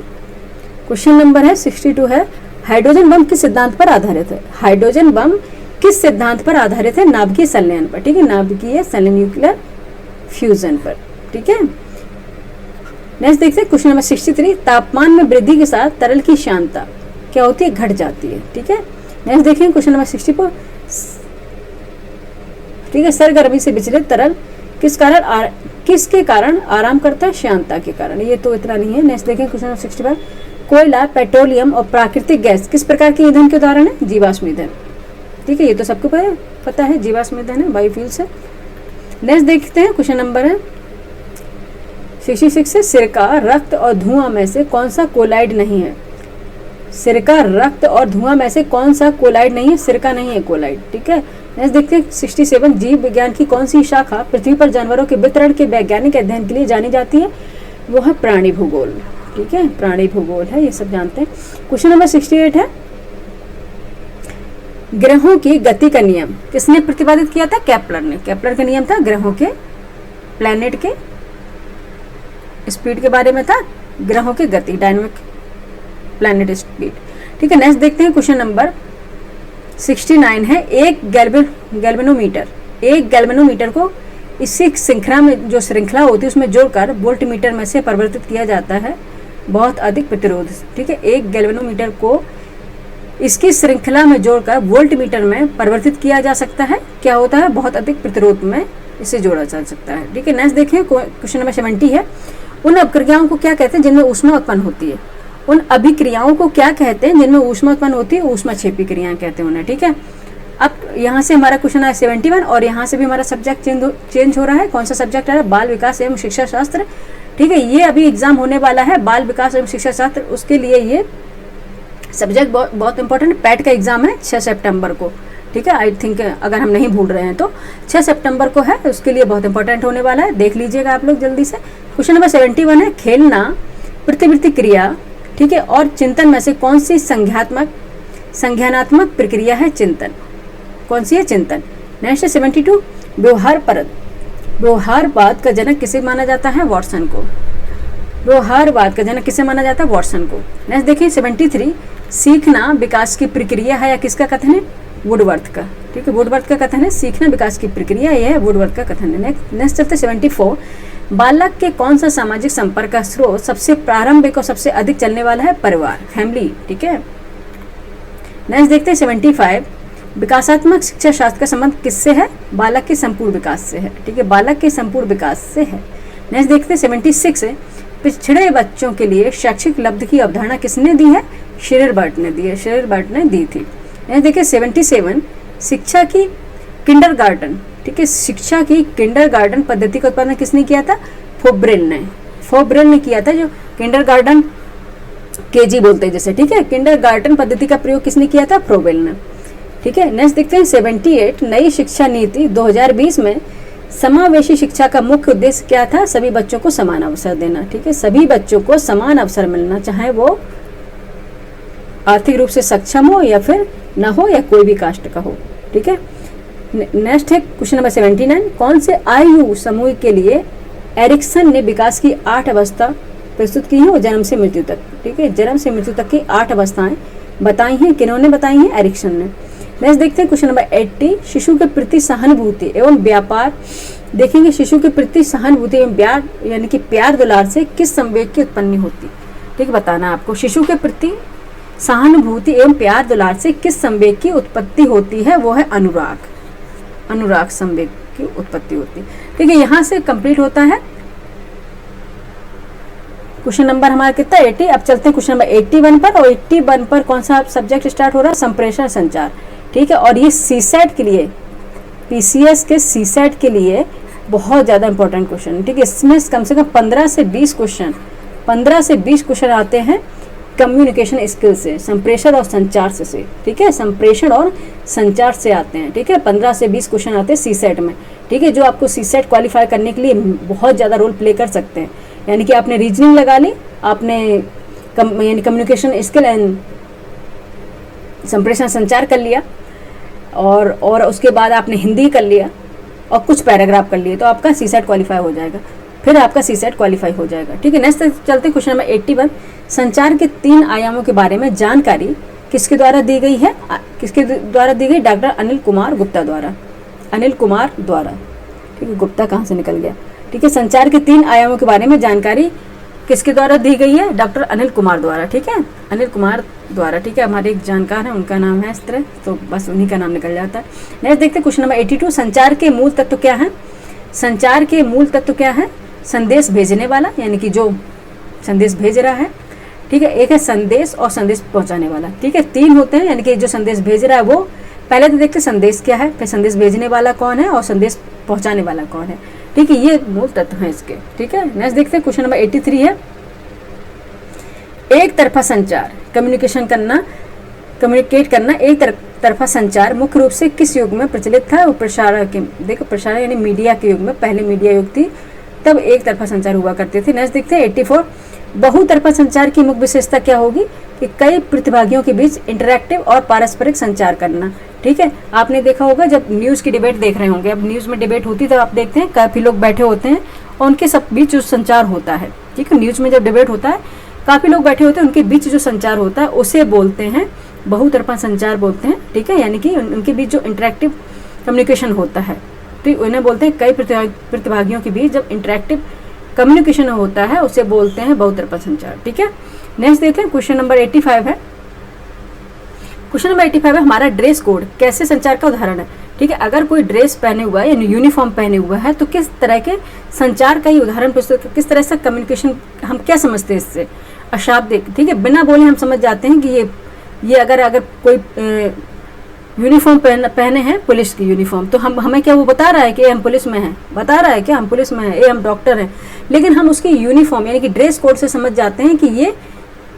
क्वेश्चन नंबर है 62 है, हाइड्रोजन बम किस सिद्धांत पर आधारित है? हाइड्रोजन बम किस सिद्धांत पर आधारित है? नाभिकीय संलयन पर। ठीक है, नाभिकीय संलयन, न्यूक्लियर फ्यूजन पर। ठीक है, नेक्स्ट देखते हैं क्वेश्चन नंबर 63, तापमान में वृद्धि के साथ तरल की श्यानता क्या होती है? घट जाती है। ठीक है, नेक्स्ट देखें क्वेश्चन नंबर 64, ठीक है, सरगर्मी से विचलित तरल किसके कारण आराम करता है? श्यानता के कारण। ये तो इतना नहीं है। नेक्स्ट देखें क्वेश्चन नंबर 65, कोयला, पेट्रोलियम और प्राकृतिक गैस किस प्रकार के ईंधन के उदाहरण है? जीवाश्म ईंधन। ठीक है, ये तो सबको पता है, जीवाश्म ईंधन है, बायोफ्यूल्स है। नेक्स्ट देखते हैं क्वेश्चन नंबर है 66 से, सिरका, रक्त और धुआं में से कौन सा कोलाइड नहीं है? सिरका, रक्त और धुआं में से कौन सा कोलाइड नहीं है? सिरका नहीं है, कोलाइड। ठीक है, नेक्स्ट देखते हैं 67, जीव विज्ञान की कौन सी शाखा पृथ्वी पर जानवरों के वितरण के वैज्ञानिक अध्ययन के लिए जानी जाती है? वो है प्राणी भूगोल। ठीक है, प्राणी भूगोल है, ये सब जानते हैं। क्वेश्चन नंबर 68 है, ग्रहों की गति का नियम किसने प्रतिपादित किया था? केपलर ने। केपलर का नियम था ग्रहों के, प्लैनेट के स्पीड के बारे में था, ग्रहों की गति, डायनामिक प्लैनेट स्पीड। ठीक है, नेक्स्ट देखते हैं क्वेश्चन नंबर 69 है, एक गैल्वेनोमीटर को इसी श्रृंखला में, जो श्रृंखला होती है उसमें जोड़कर वोल्टमीटर में से परिवर्तित किया जाता है बहुत अधिक प्रतिरोध। ठीक है, एक गैल्वेनोमीटर को इसकी श्रृंखला में जोड़कर वोल्टमीटर में परिवर्तित किया जा सकता है। क्या होता है? बहुत अधिक प्रतिरोध में इसे जोड़ा जा सकता है। ठीक है, नेक्स्ट देखें क्वेश्चन नंबर 70 है, उन अभिक्रियाओं को क्या कहते हैं जिनमें ऊष्मा उत्पन्न होती है? उन अभिक्रियाओं को क्या कहते हैं जिनमें ऊष्मा उत्पन्न होती है? ऊष्माक्षेपी क्रियाएं कहते हैं उन्हें। ठीक है, अब यहाँ से हमारा क्वेश्चन है 71 और यहाँ से भी हमारा सब्जेक्ट चेंज हो रहा है। कौन सा सब्जेक्ट है? बाल विकास एवं शिक्षा शास्त्र। ठीक है, ये अभी एग्जाम होने वाला है, बाल विकास एवं शिक्षा शास्त्र। उसके लिए ये सब्जेक्ट बहुत इंपॉर्टेंट, पैट का एग्जाम है 6 सितंबर को। ठीक है, आई थिंक अगर हम नहीं भूल रहे हैं तो 6 सितंबर को है, उसके लिए बहुत इंपॉर्टेंट होने वाला है, देख लीजिएगा आप लोग जल्दी से। क्वेश्चन नंबर 71 है, खेलना, प्रतिवृत्ति क्रिया, ठीक है, और चिंतन में से कौन सी संज्ञानात्मक प्रक्रिया है? चिंतन। कौन सी है? चिंतन। नेक्स्ट 72, व्यवहारवाद का जनक किसे माना जाता है? वॉटसन को। व्यवहारवाद का जनक किसे माना जाता है? वॉटसन को। नेक्स्ट देखिए 73, सीखना विकास की प्रक्रिया है या किसका कथन है? वुडवर्थ का। ठीक है, वुडवर्थ का कथन है, सीखना विकास की प्रक्रिया, यह है वुडवर्थ का कथन है। नेक्स्ट चलते 74, बालक के कौन सा सामाजिक संपर्क का स्रोत सबसे प्रारंभिक और सबसे अधिक चलने वाला है? परिवार, फैमिली। ठीक है, नेक्स्ट देखते हैं 75, विकासात्मक शिक्षा शास्त्र का संबंध किससे है? बालक के संपूर्ण विकास से है। ठीक है, बालक के संपूर्ण विकास से है। नेक्स्ट देखते हैं 76, पिछड़े बच्चों के लिए शैक्षिक उपलब्धि की अवधारणा किसने दी है? शेररबर्ट ने दी है, शेररबर्ट ने दी थी। नेक्स्ट देखिए 77, शिक्षा की किंडरगार्टन, ठीक है, शिक्षा की किंडरगार्टन पद्धति का उत्पादन किसने किया था? फोब्रेल ने किया था, जो किंडरगार्टन केजी बोलते हैं जैसे। ठीक है, किंडरगार्टन पद्धति का प्रयोग किसने किया था? फ्रोबेल ने। ठीक है, नेक्स्ट देखते हैं 78, नई शिक्षा नीति 2020 में समावेशी शिक्षा का मुख्य उद्देश्य क्या था? सभी बच्चों को समान अवसर देना। ठीक है, सभी बच्चों को समान अवसर मिलना, चाहे वो आर्थिक रूप से सक्षम हो या फिर ना हो, या कोई भी कास्ट का हो। ठीक है, नेक्स्ट है क्वेश्चन नंबर 79, कौन से आयु समूह के लिए एरिक्सन ने विकास की 8 अवस्था प्रस्तुत की है? वो जन्म से मृत्यु तक। ठीक है, जन्म से मृत्यु तक की 8 अवस्थाएं बताई हैं, किन्होंने बताई हैं? एरिक्सन ने। नेक्स्ट देखते हैं क्वेश्चन नंबर 80, शिशु के प्रति सहानुभूति एवं व्यापार। देखेंगे शिशु के प्रति सहानुभूति एवं प्यार, यानी कि प्यार दुलार से किस संवेग की उत्पत्ति होती? ठीक है, बताना आपको, शिशु के प्रति सहानुभूति एवं प्यार दुलार से किस संवेग की उत्पत्ति होती है? वो है अनुराग संवेग की उत्पत्ति होती है। ठीक है, यहाँ से कंप्लीट होता है क्वेश्चन नंबर हमारा कितना? 80। अब चलते हैं क्वेश्चन नंबर 81 पर, और 81 पर कौन सा सब्जेक्ट स्टार्ट हो रहा है? संप्रेषण संचार। ठीक है, और ये सीसेट के लिए, पीसीएस के सीसेट के लिए बहुत ज़्यादा इंपॉर्टेंट क्वेश्चन है। ठीक है, इसमें कम से कम 15 से 20 क्वेश्चन आते हैं कम्युनिकेशन स्किल से, संप्रेषण और संचार से। ठीक है, संप्रेषण और संचार से आते हैं। ठीक है, 15 से 20 क्वेश्चन आते हैं सीसेट में। ठीक है, जो आपको सीसेट क्वालिफाई करने के लिए बहुत ज़्यादा रोल प्ले कर सकते हैं। यानी कि आपने रीजनिंग लगा ली, आपने यानी कम्युनिकेशन स्किल एंड संप्रेषण संचार कर लिया, और उसके बाद आपने हिंदी कर लिया और कुछ पैराग्राफ कर लिए तो आपका सीसेट क्वालिफाई हो जाएगा, फिर आपका सीसेट क्वालिफाई हो जाएगा। ठीक है, नेक्स्ट चलते क्वेश्चन नंबर 81। संचार के 3 आयामों के बारे में जानकारी किसके द्वारा दी गई है? किसके द्वारा दी गई? डॉक्टर अनिल कुमार गुप्ता द्वारा। अनिल कुमार द्वारा। ठीक है, गुप्ता कहाँ से निकल गया? ठीक है, संचार के 3 आयामों के बारे में जानकारी किसके द्वारा दी गई है? डॉक्टर अनिल कुमार द्वारा। ठीक है, अनिल कुमार द्वारा। ठीक है, हमारे एक जानकार हैं, उनका नाम है इस तरह, तो बस उन्हीं का नाम निकल जाता है। नेक्स्ट देखते हैं क्वेश्चन नंबर 82। संचार के मूल तत्व क्या है? संचार के मूल तत्व क्या है? संदेश भेजने वाला, यानी कि जो संदेश भेज रहा है। ठीक है, एक है संदेश और संदेश पहुंचाने वाला। ठीक है, 3 होते हैं, यानी कि जो संदेश भेज रहा है वो, पहले तो देखते संदेश क्या है, फिर संदेश भेजने वाला कौन है और संदेश पहुंचाने वाला कौन है। ठीक है, ये मूल तत्व हैं इसके। ठीक है, नेक्स्ट देखते हैं क्वेश्चन नंबर 83 है। एक तरफा संचार, कम्युनिकेशन करना, कम्युनिकेट करना, एक तरफा संचार मुख्य रूप से किस युग में प्रचलित था? वो प्रसारण के, देखो प्रसारण यानी मीडिया के युग में, पहले मीडिया युग थी तब एक तरफा संचार हुआ करते थे। नेक्स्ट देखते हैं 84। बहुतरफा संचार की मुख्य विशेषता क्या होगी? कि कई प्रतिभागियों के बीच इंटरैक्टिव और पारस्परिक संचार करना। ठीक है, आपने देखा होगा जब न्यूज़ की डिबेट देख रहे होंगे, अब न्यूज़ में डिबेट होती है तो आप देखते हैं काफ़ी लोग बैठे होते हैं और उनके सब बीच जो संचार होता है। ठीक है, न्यूज़ में जब डिबेट होता है काफ़ी लोग बैठे होते हैं, उनके बीच जो संचार होता है उसे बोलते हैं बहुतरफा संचार बोलते हैं। ठीक है, यानी कि उनके बीच जो इंटरैक्टिव कम्युनिकेशन होता है, तो उन्हें बोलते हैं, कई प्रतिभागियों के बीच जब इंटरैक्टिव कम्युनिकेशन होता है उसे बोलते हैं बहुतरफा संचार। ठीक है, नेक्स्ट देखते हैं क्वेश्चन नंबर 85 है। क्वेश्चन नंबर 85 है, हमारा ड्रेस कोड कैसे संचार का उदाहरण है? ठीक है, अगर कोई ड्रेस पहने हुआ है यानी यूनिफॉर्म पहने हुआ है तो किस तरह के संचार का ही उदाहरण प्रस्तुत, किस तरह से कम्युनिकेशन, हम क्या समझते हैं इससे? अशाब्दिक। ठीक है, बिना बोले हम समझ जाते हैं कि ये अगर कोई यूनिफॉर्म पहने हैं, पुलिस की यूनिफॉर्म, तो हमें क्या वो बता रहा है कि हम पुलिस में हैं? बता रहा है क्या हम पुलिस में हैं, ये हम डॉक्टर हैं? लेकिन हम उसकी यूनिफॉर्म यानी कि ड्रेस कोड से समझ जाते हैं कि ये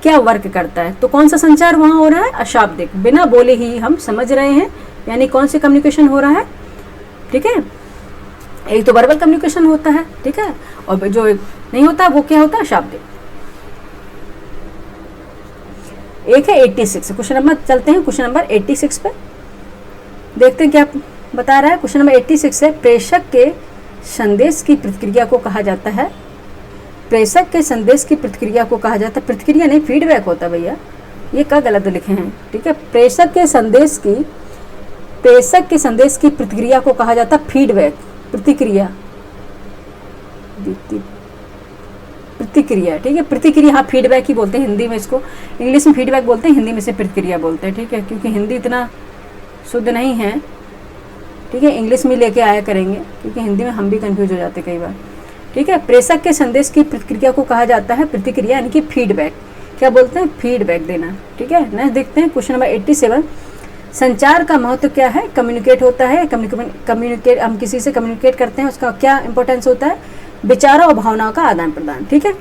क्या वर्क करता है। तो कौन सा संचार वहाँ हो रहा है? अशाब्दिक, बिना बोले ही हम समझ रहे हैं, यानी कौन से कम्युनिकेशन हो रहा है? ठीक है, एक तो वर्बल कम्युनिकेशन होता है, ठीक है, और जो नहीं होता वो क्या होता है? अशाब्दिक। एक है 86। क्वेश्चन नंबर चलते हैं क्वेश्चन नंबर 86 पे, देखते हैं क्या बता रहा है। क्वेश्चन नंबर 86 है, प्रेषक के संदेश की प्रतिक्रिया को कहा जाता है। प्रेषक के संदेश की प्रतिक्रिया को कहा जाता है, प्रतिक्रिया नहीं फीडबैक होता भैया, ये क्या गलत लिखे हैं। ठीक है, प्रेषक के संदेश की प्रतिक्रिया को कहा जाता है फीडबैक, प्रतिक्रिया। ठीक है, प्रतिक्रिया, हाँ फीडबैक ही बोलते हैं हिंदी में इसको, इंग्लिश में फीडबैक बोलते हैं, हिंदी में से प्रतिक्रिया बोलते हैं। ठीक है, क्योंकि हिंदी इतना शुद्ध नहीं है। ठीक है, इंग्लिश में लेके आया करेंगे क्योंकि हिंदी में हम भी कंफ्यूज हो जाते कई बार। ठीक है, प्रेषक के संदेश की प्रतिक्रिया को कहा जाता है प्रतिक्रिया, यानी कि फीडबैक। क्या बोलते हैं? फीडबैक देना। ठीक है, नेक्स्ट देखते हैं क्वेश्चन नंबर 87। संचार का महत्व क्या है? कम्युनिकेट होता है, कम्युनिकेट, हम किसी से कम्युनिकेट करते हैं, उसका क्या इंपॉर्टेंस होता है? विचारों और भावनाओं का आदान प्रदान। ठीक है,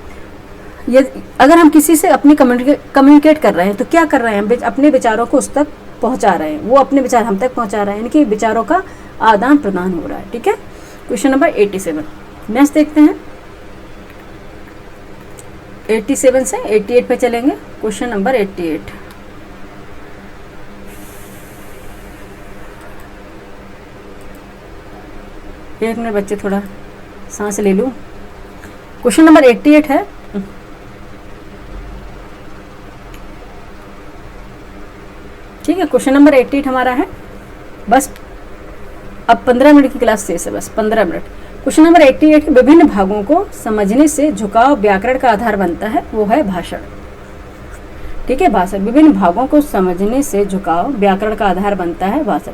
ये अगर हम किसी से अपनी कम्युनिकेट कर रहे हैं तो क्या कर रहे हैं? अपने विचारों को उस तक पहुंचा रहे हैं, वो अपने विचार हम तक पहुंचा रहे हैं, यानी कि विचारों का आदान प्रदान हो रहा है। ठीक है, क्वेश्चन नंबर 87। नेक्स्ट देखते हैं 87 से 88 पे चलेंगे। क्वेश्चन नंबर 88, एक मिनट बच्चे थोड़ा सांस ले लूं। क्वेश्चन नंबर 88 है, ठीक है, क्वेश्चन नंबर 88 हमारा है। बस अब 15 मिनट की क्लास शेष है, बस 15 मिनट। क्वेश्चन नंबर 88, विभिन्न भागों को समझने से झुकाव व्याकरण का आधार बनता है, वो है भाषण। ठीक है, भाषण। विभिन्न भागों को समझने से झुकाव व्याकरण का आधार बनता है, भाषण।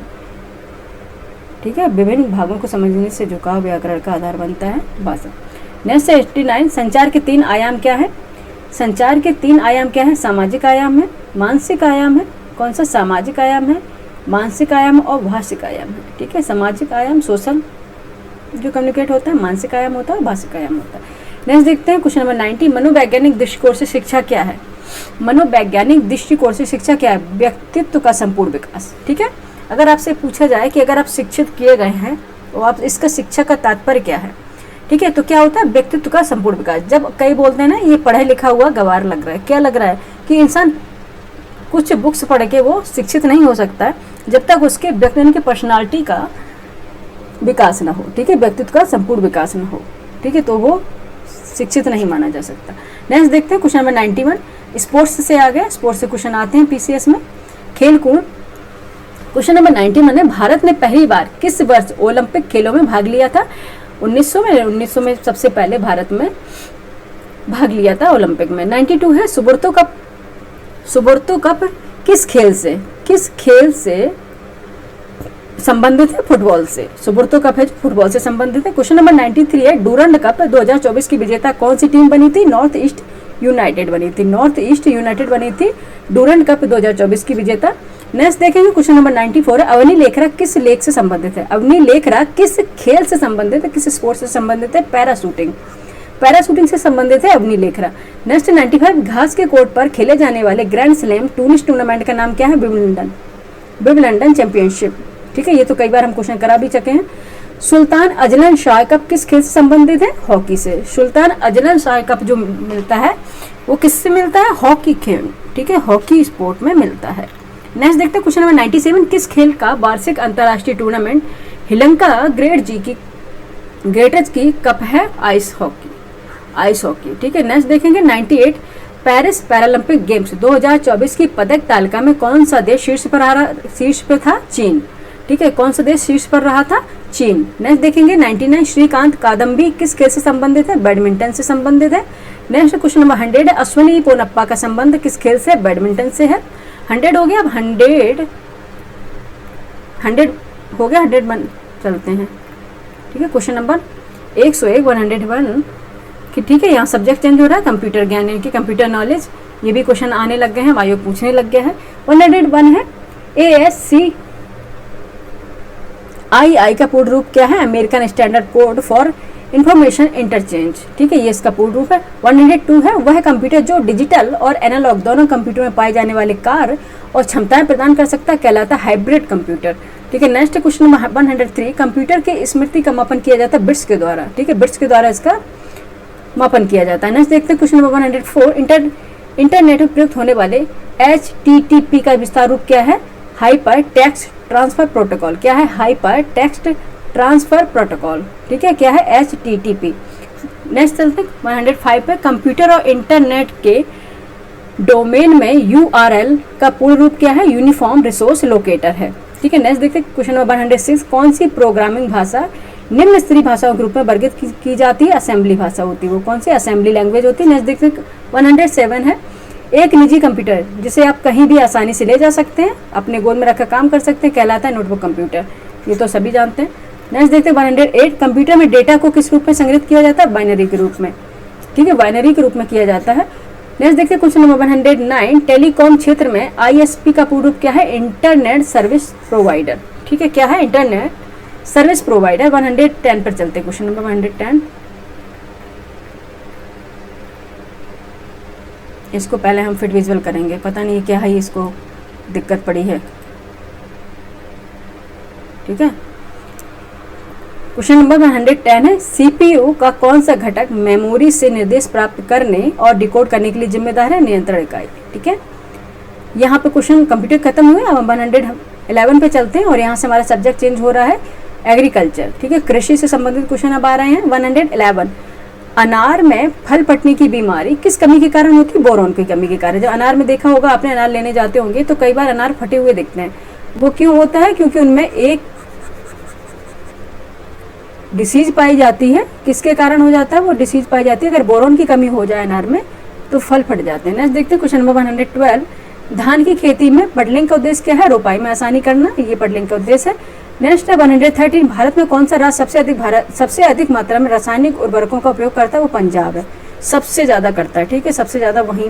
ठीक है, विभिन्न भागों को समझने से झुकाव व्याकरण का आधार बनता है, भाषण। नेक्स्ट 89, संचार के 3 आयाम क्या है? संचार के 3 आयाम क्या है? सामाजिक आयाम है, मानसिक आयाम है। कौन सा? सामाजिक आयाम है, मानसिक आयाम और भाषिक आयाम है। ठीक है, सामाजिक आयाम सोशल जो कम्युनिकेट होता है, मानसिक आयाम होता है, भाषिक आयाम होता है। नेक्स्ट देखते हैं क्वेश्चन नंबर 90, मनोवैज्ञानिक दृष्टिकोण से शिक्षा क्या है? मनोवैज्ञानिक दृष्टिकोण से शिक्षा क्या है? व्यक्तित्व का संपूर्ण विकास। ठीक है, अगर आपसे पूछा जाए कि अगर आप शिक्षित किए गए हैं तो आप इसका शिक्षा का तात्पर्य क्या है? ठीक है, तो क्या होता है? व्यक्तित्व का संपूर्ण विकास। जब कई बोलते हैं ना ये पढ़ा लिखा हुआ गवार लग रहा है, क्या लग रहा है? कि इंसान कुछ बुक्स पढ़ के वो शिक्षित नहीं हो सकता है जब तक उसके व्यक्ति की पर्सनालिटी का विकास ना हो, ठीक है, व्यक्तित्व का संपूर्ण विकास ना हो, ठीक है, तो वो शिक्षित नहीं माना जा सकता। नेक्स्ट देखते हैं क्वेश्चन नंबर 91, स्पोर्ट्स से आ गया, स्पोर्ट्स से क्वेश्चन आते हैं पीसीएस में। खेल कूद क्वेश्चन नंबर 91 है, भारत ने पहली बार किस वर्ष ओलंपिक खेलों में भाग लिया था? 1900 में सबसे पहले भारत में भाग लिया था ओलंपिक में। 92 है, सुब्रतो कप किस खेल से संबंधित है? फुटबॉल से। सुब्रतो कप है फुटबॉल से संबंधित है। क्वेश्चन नंबर 93 है, डूरंड कप 2024 की विजेता कौन सी टीम बनी थी? नॉर्थ ईस्ट यूनाइटेड बनी थी डूरंड कप 2024 की विजेता। नेक्स्ट देखेंगे क्वेश्चन नंबर 94 है, अवनी लेखरा किस लेख से संबंधित है? अवनी लेखरा किस खेल से संबंधित है, किस स्पोर्ट्स से संबंधित है? पैराशूटिंग से संबंधित है अवनी लेखरा। नेक्स्ट 95, घास के कोर्ट पर खेले जाने वाले ग्रैंड स्लैम टेनिस टूर्नामेंट का नाम क्या है? विंबलडन चैंपियनशिप, ठीक है, ये तो कई बार हम क्वेश्चन करा भी चुके हैं। सुल्तान अजलन शाह कप किस खेल से संबंधित है? हॉकी से। सुल्तान अजलन शाह कप जो मिलता है वो किससे मिलता है? हॉकी खेल, ठीक है, हॉकी स्पोर्ट में मिलता है। नेक्स्ट देखते हैं क्वेश्चन नंबर 97, किस खेल का वार्षिक अंतर्राष्ट्रीय टूर्नामेंट हिलंका ग्रेटज की कप है? आइस हॉकी, ठीक है। नेक्स्ट देखेंगे 98, पेरिस पैरालंपिक गेम्स 2024 की पदक तालिका में कौन सा देश शीर्ष पर था? चीन, ठीक है, कौन सा देश शीर्ष पर रहा था? चीन। नेक्स्ट देखेंगे 99, श्रीकांत कादम्बी किस खेल से संबंधित है? बैडमिंटन से संबंधित है। नेक्स्ट क्वेश्चन नंबर 100 है, अश्विनी पोनप्पा का संबंध किस खेल से? बैडमिंटन से है। 100 हो गया। अब 100 हो गया, 101 चलते हैं, ठीक है। क्वेश्चन नंबर 101 101 कि ठीक है, यहाँ सब्जेक्ट चेंज हो रहा है, कंप्यूटर ज्ञान यानी कि कंप्यूटर नॉलेज, ये भी क्वेश्चन आने लग गए हैं, आयोग पूछने लग गया है। 101 है, ASCII का पूर्ण रूप क्या है? American standard code for information interchange, ठीक है, ये इसका पूर्ण रूप है। 102 है, वह कंप्यूटर जो डिजिटल और एनालॉग दोनों कंप्यूटर में पाए जाने वाले कार्य और क्षमताएं प्रदान कर सकता है कहलाता है हाइब्रिड कंप्यूटर, ठीक है। नेक्स्ट क्वेश्चन नंबर 103, कंप्यूटर की स्मृति का मापन किया जाता है बिट्स के द्वारा, ठीक है, बिट्स के द्वारा इसका मापन किया जाता है। नेक्स्ट देखते हैं क्वेश्चन नंबर 104, इंटरनेट में प्रयुक्त होने वाले HTTP का विस्तार रूप क्या है? Hyper text transfer protocol. क्या है? हाइपर टेक्स्ट ट्रांसफर प्रोटोकॉल, ठीक है, क्या है? HTTP। नेक्स्ट चलते हैं 105 पे, कंप्यूटर और इंटरनेट के डोमेन में URL का पूर्ण रूप क्या है? यूनिफॉर्म रिसोर्स लोकेटर है, ठीक है। नेक्स्ट देखते हैं क्वेश्चन नंबर 106, कौन सी प्रोग्रामिंग भाषा निम्न स्तरीय भाषाओं के रूप में वर्गीकृत की जाती है? असेंबली भाषा होती है, वो कौन सी? असेंबली लैंग्वेज होती है। नेक्स्ट देखते हैं 107 है, एक निजी कंप्यूटर जिसे आप कहीं भी आसानी से ले जा सकते हैं, अपने गोद में रखकर काम कर सकते हैं, कहलाता है नोटबुक कंप्यूटर, ये तो सभी जानते हैं। नेक्स्ट देखते हैं 108, कंप्यूटर में डेटा को किस रूप में संग्रहित किया जाता है? बाइनरी के रूप में, ठीक है, बाइनरी के रूप में किया जाता है। नेक्स्ट देखते हैं क्वेश्चन नंबर 109, टेलीकॉम क्षेत्र में ISP का पूर्ण रूप क्या है? इंटरनेट सर्विस प्रोवाइडर, ठीक है, क्या है? Internet service provider. 110 पर चलते हैं, क्वेश्चन नंबर 110, इसको पहले हम फिट विजुअल करेंगे, पता नहीं क्या है, इसको दिक्कत पड़ी है, ठीक है। क्वेश्चन नंबर 110 है, CPU का कौन सा घटक मेमोरी से निर्देश प्राप्त करने और डिकोड करने के लिए जिम्मेदार है? नियंत्रण इकाई, ठीक है। यहाँ पे क्वेश्चन कंप्यूटर खत्म हुए, अब हम 111 पे चलते हैं और यहाँ से हमारा सब्जेक्ट चेंज हो रहा है एग्रीकल्चर, ठीक है, कृषि से संबंधित क्वेश्चन अब आ रहे हैं। 111, अनार में फल फटने की बीमारी किस कमी के कारण होती है? बोरोन की कमी के कारण। जब अनार में देखा होगा आपने, अनार लेने जाते होंगे तो कई बार अनार फटे हुए दिखते हैं, वो क्यों होता है? क्योंकि उनमें एक डिसीज पाई जाती है। किसके कारण हो जाता है? वो डिसीज पाई जाती है, अगर बोरोन की कमी हो जाए अनार में तो फल फट जाते हैं। नेक्स्ट देखते हैं क्वेश्चन नंबर 112, धान की खेती में पडलिंग का उद्देश्य क्या है? रोपाई में आसानी करना, ये पडलिंग का उद्देश्य है। नेक्स्ट है 113, भारत में कौन सा राज्य सबसे अधिक मात्रा में रासायनिक उर्वरकों का उपयोग करता है? वो पंजाब है, सबसे ज़्यादा करता है, ठीक है, सबसे ज़्यादा वहीं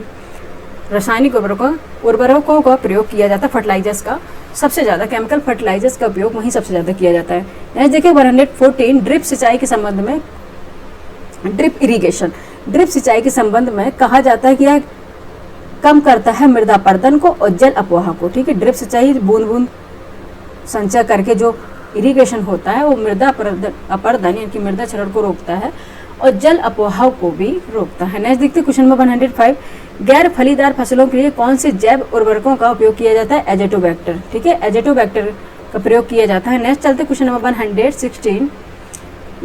रासायनिक उर्वरकों का प्रयोग किया जाता है, फर्टिलाइजर्स का सबसे ज़्यादा, केमिकल फर्टिलाइजर्स का उपयोग वहीं सबसे ज़्यादा किया जाता है। नेक्स्ट देखिए 114, ड्रिप सिंचाई के संबंध में, ड्रिप सिंचाई के संबंध में कहा जाता है कि यह कम करता है मृदा अपरदन को और जल अपवाह को, ठीक है। ड्रिप सिंचाई बूंद बूंद संचय करके जो इरिगेशन होता है वो मृदा अपरदन यानी कि मृदा क्षरण को रोकता है और जल अपवाह को भी रोकता है। नेक्स्ट देखते हैं क्वेश्चन नंबर 105, गैर फलीदार फसलों के लिए कौन से जैव उर्वरकों का उपयोग किया जाता है? एजेटोबैक्टर। ठीक है, एजेटोबैक्टर का प्रयोग किया जाता है। नेक्स्ट चलते क्वेश्चन नंबर 116,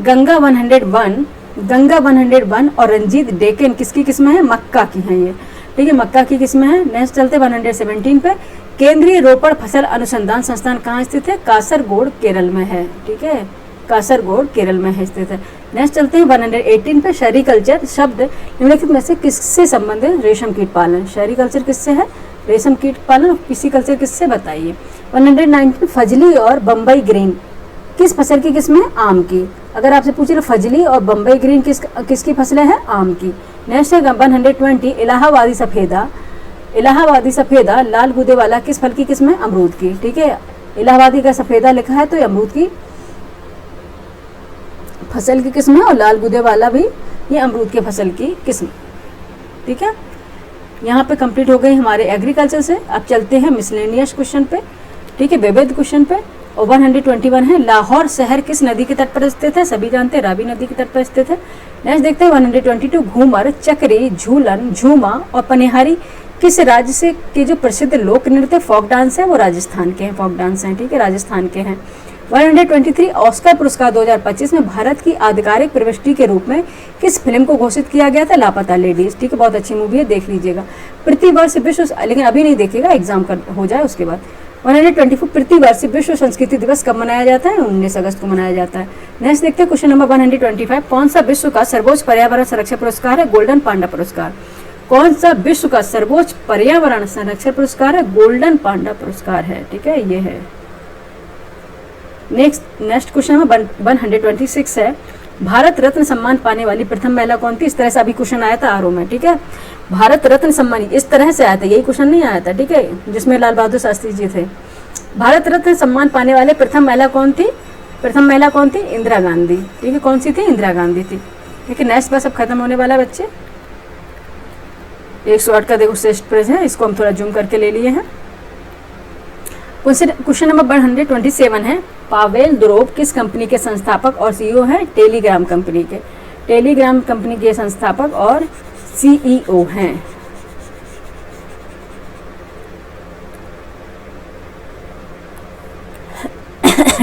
गंगा 101 और रंजीत डेकन किसकी किस्में हैं? मक्का की हैं ये। ठीक है, मक्का की किस्में हैं। नेक्स्ट चलते 117 पे, केंद्रीय रोपड़ फसल अनुसंधान संस्थान कहाँ स्थित है? कासरगोड केरल में है। ठीक है, कासरगोड केरल में है स्थित है। नेक्स्ट चलते हैं 118 पे, सेरीकल्चर शब्द निम्नलिखित में से किससे संबंधित है? रेशम कीट पालन। सेरीकल्चर किससे है? रेशम कीट पालन। और पिसीकल्चर किससे? बताइए। 119, फजली और बम्बई ग्रीन किस फसल की किस्म है? आम की। अगर आपसे पूछे फजली और बम्बई ग्रीन किसकी फसलें हैं? आम की। नेक्स्ट है 120, इलाहाबादी सफेदा लाल गूदे वाला किस फल की किस्म है? अमरूद की। ठीक है, इलाहाबादी का सफेदा लिखा है तो ये अमरूद की फसल की किस्म है और लाल गूदे वाला भी ये अमरूद के फसल की किस्म। ठीक है, यहाँ पे कंप्लीट हो गई हमारे एग्रीकल्चर से। अब चलते हैं मिसलेनियस क्वेश्चन पे। ठीक है, विविध क्वेश्चन पे। और 121 है, लाहौर शहर किस नदी के तट पर स्थित है? सभी जानते हैं, रावी नदी के तट पर स्थित है। नेक्स्ट देखते हैं 122, घूमर, चक्री, झूलन, झूमा और पनिहारी किस राज्य से के जो प्रसिद्ध लोक नृत्य फोक डांस है? वो राजस्थान के हैं, फोक डांस हैं। ठीक है, राजस्थान के हैं। 123, ऑस्कर पुरस्कार 2025 में भारत की आधिकारिक प्रविष्टि के रूप में किस फिल्म को घोषित किया गया था? लापता लेडीज। ठीक है, बहुत अच्छी मूवी है, देख लीजिएगा। प्रतिवर्ष विश्व, लेकिन अभी नहीं देखिएगा, एग्जाम कर हो जाए उसके बाद। 124, प्रतिवर्ष विश्व संस्कृति दिवस कब मनाया जाता है? 19 अगस्त को मनाया जाता है। नेक्स्ट देखते हैं क्वेश्चन नंबर 125, कौन सा विश्व का सर्वोच्च पर्यावरण संरक्षण पुरस्कार है? गोल्डन पांडा पुरस्कार। कौन सा विश्व का सर्वोच्च पर्यावरण संरक्षण पुरस्कार है? गोल्डन पांडा पुरस्कार है। ठीक है, ये है। नेक्स्ट क्वेश्चन में 126 है, भारत रत्न सम्मान पाने वाली प्रथम महिला कौन थी? इस तरह से अभी क्वेश्चन आया था आरओ में। ठीक है, भारत रत्न सम्मान इस तरह से आया था, यही क्वेश्चन नहीं आया था। ठीक है, जिसमें लाल बहादुर शास्त्री जी थे। भारत रत्न सम्मान पाने वाले प्रथम महिला कौन थी? प्रथम महिला कौन थी? इंदिरा गांधी। ठीक है, कौन सी थी? इंदिरा गांधी थी। ठीक है, नेक्स्ट बस अब खत्म होने वाला है बच्चे। 108 का देखो श्रेष्ठ पेज है, इसको हम थोड़ा जूम करके ले लिए हैं। क्वेश्चन नंबर 127 है, पावेल दुरोव किस कंपनी के संस्थापक और सीईओ हैं? टेलीग्राम कंपनी के। टेलीग्राम कंपनी के संस्थापक और सीईओ हैं।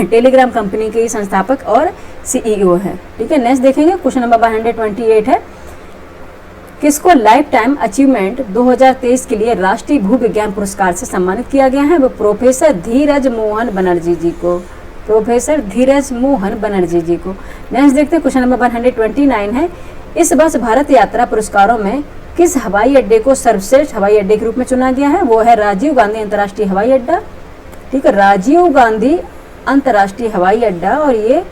टेलीग्राम कंपनी के संस्थापक और सीईओ है। ठीक है, नेक्स्ट देखेंगे क्वेश्चन नंबर 128 है, किसको लाइफ टाइम अचीवमेंट 2023 के लिए राष्ट्रीय भूविज्ञान पुरस्कार से सम्मानित किया गया है? वो प्रोफेसर धीरज मोहन बनर्जी जी को। प्रोफेसर धीरज मोहन बनर्जी जी को। नेक्स्ट देखते हैं क्वेश्चन नंबर 129 है, इस वर्ष भारत यात्रा पुरस्कारों में किस हवाई अड्डे को सर्वश्रेष्ठ हवाई अड्डे के रूप में चुना गया है? वो है राजीव गांधी अंतर्राष्ट्रीय हवाई अड्डा। ठीक है, राजीव गांधी अंतर्राष्ट्रीय हवाई अड्डा और ये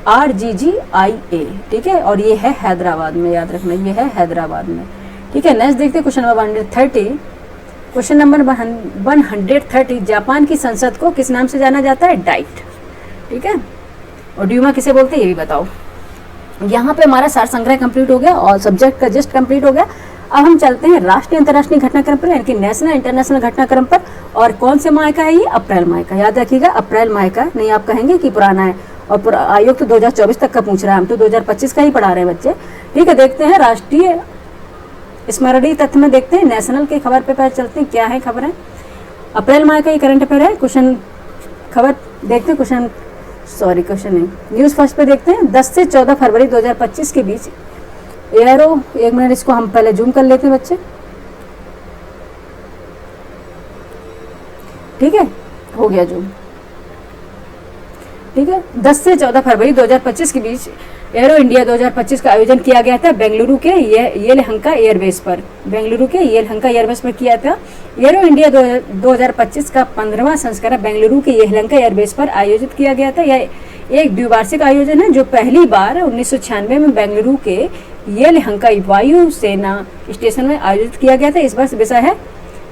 RGGIA। ठीक है, और ये है हैदराबाद में, याद रखना ये है हैदराबाद में। ठीक है, नेक्स्ट देखते हैं question number 130। Question number 130, Japan की संसद को किस नाम से जाना जाता है? डाइट। ठीक है, और ड्यूमा किसे बोलते हैं ये भी बताओ। यहाँ पे हमारा सार संग्रह कंप्लीट हो गया और सब्जेक्ट का जस्ट कंप्लीट हो गया। अब हम चलते हैं राष्ट्रीय अंतर्राष्ट्रीय घटनाक्रम पर, यानी कि नेशनल इंटरनेशनल घटनाक्रम पर। और कौन से माह का है ये? अप्रैल माह का। याद रखिएगा, अप्रैल माह का, नहीं आप कहेंगे कि पुराना है। और आयोग तो 2024 तक का पूछ रहा है, हम तो 2025 का ही पढ़ा रहे हैं बच्चे। ठीक है, देखते हैं राष्ट्रीय स्मरणीय तथ्य में देखते हैं, नेशनल की खबर पे पहले चलते हैं, क्या है खबर है। अप्रैल माह का ये करंट अफेयर है। क्वेश्चन खबर देखते हैं, क्वेश्चन नहीं, न्यूज़ फर्स्ट पे देखते हैं। 10 से 14 फरवरी 2025 के बीच एयरो, एक मिनट इसको हम पहले जूम कर लेते हैं बच्चे। ठीक है, हो गया जूम। ठीक है, 10 से 14 फरवरी 2025 के बीच एरो इंडिया 2025 का आयोजन किया गया था बेंगलुरु के येलहंका एयरबेस पर। बेंगलुरु के येलहंका एयरबेस पर किया था। एरो इंडिया 2025 का 15वां संस्करण बेंगलुरु के येलहंका एयरबेस पर आयोजित किया गया था। यह एक द्विवार्षिक आयोजन है जो पहली बार 1996 में बेंगलुरु के येलहंका वायु सेना स्टेशन में आयोजित किया गया था। इस वर्ष विषय है,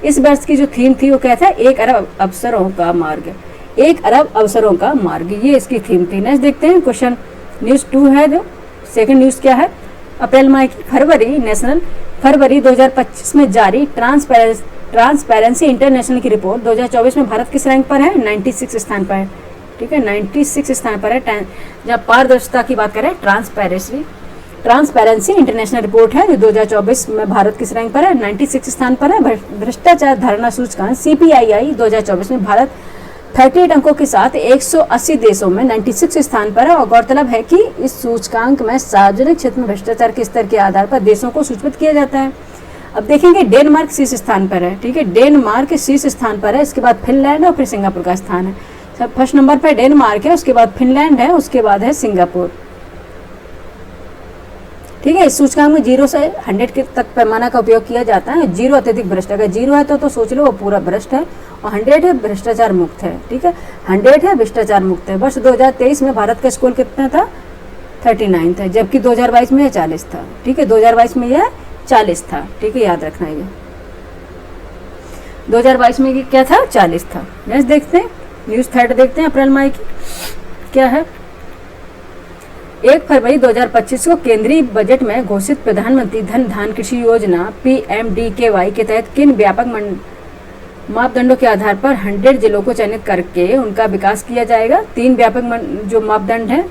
इस वर्ष की जो थीम थी वो क्या था? 1 अरब अवसरों का मार्ग। 1 अरब अवसरों का मार्ग, ये इसकी थीम थी। नेक्स्ट देखते हैं क्वेश्चन न्यूज़ 2 है, जो सेकंड न्यूज़ क्या है? अप्रैल माह की फरवरी 2025 में जारी ट्रांसपेरेंसी इंटरनेशनल की रिपोर्ट 2024 में भारत किस रैंक पर है? 96 स्थान पर है। ठीक है, 96 स्थान पर है। जहाँ पारदर्शिता की बात करें, ट्रांसपेरेंसी इंटरनेशनल रिपोर्ट है जो 2024 में भारत किस रैंक पर है, 96 स्थान पर है। भ्रष्टाचार धारणा सूचकांक CPII 2024 में भारत 38 अंकों के साथ 180 देशों में 96 स्थान पर है। और गौरतलब है कि इस सूचकांक में सार्वजनिक क्षेत्र में भ्रष्टाचार के स्तर के आधार पर देशों को सूचीबद्ध किया जाता है। अब देखेंगे डेनमार्क शीर्ष स्थान पर है, ठीक है, डेनमार्क शीर्ष स्थान पर है, इसके बाद फिनलैंड और फिर सिंगापुर का स्थान है। सब फर्स्ट नंबर पर डेनमार्क है, उसके बाद फिनलैंड है, उसके बाद है सिंगापुर, ठीक है। इस सूचकांक में 0 से 100 के तक पैमाना का उपयोग किया जाता है। 0 अत्यधिक भ्रष्ट, अगर 0 है तो सोच लो वो पूरा भ्रष्ट है, और 100 है भ्रष्टाचार मुक्त है, ठीक है, 100 है भ्रष्टाचार मुक्त है। वर्ष 2023 में भारत का स्कोर कितना था, 39 था, जबकि 2022 में यह 40 था, ठीक है, 2022 में यह 40 था, ठीक है, याद रखना ये 2022 में क्या था, 40 था। नेक्स्ट देखते हैं न्यूज़ थर्ड देखते हैं अप्रैल माह की क्या है। 1 फरवरी 2025 को केंद्रीय बजट में घोषित प्रधानमंत्री धन धान कृषि योजना PMDKY के तहत किन व्यापक मापदंडों के आधार पर 100 जिलों को चयनित करके उनका विकास किया जाएगा। 3 व्यापक जो मापदंड हैं,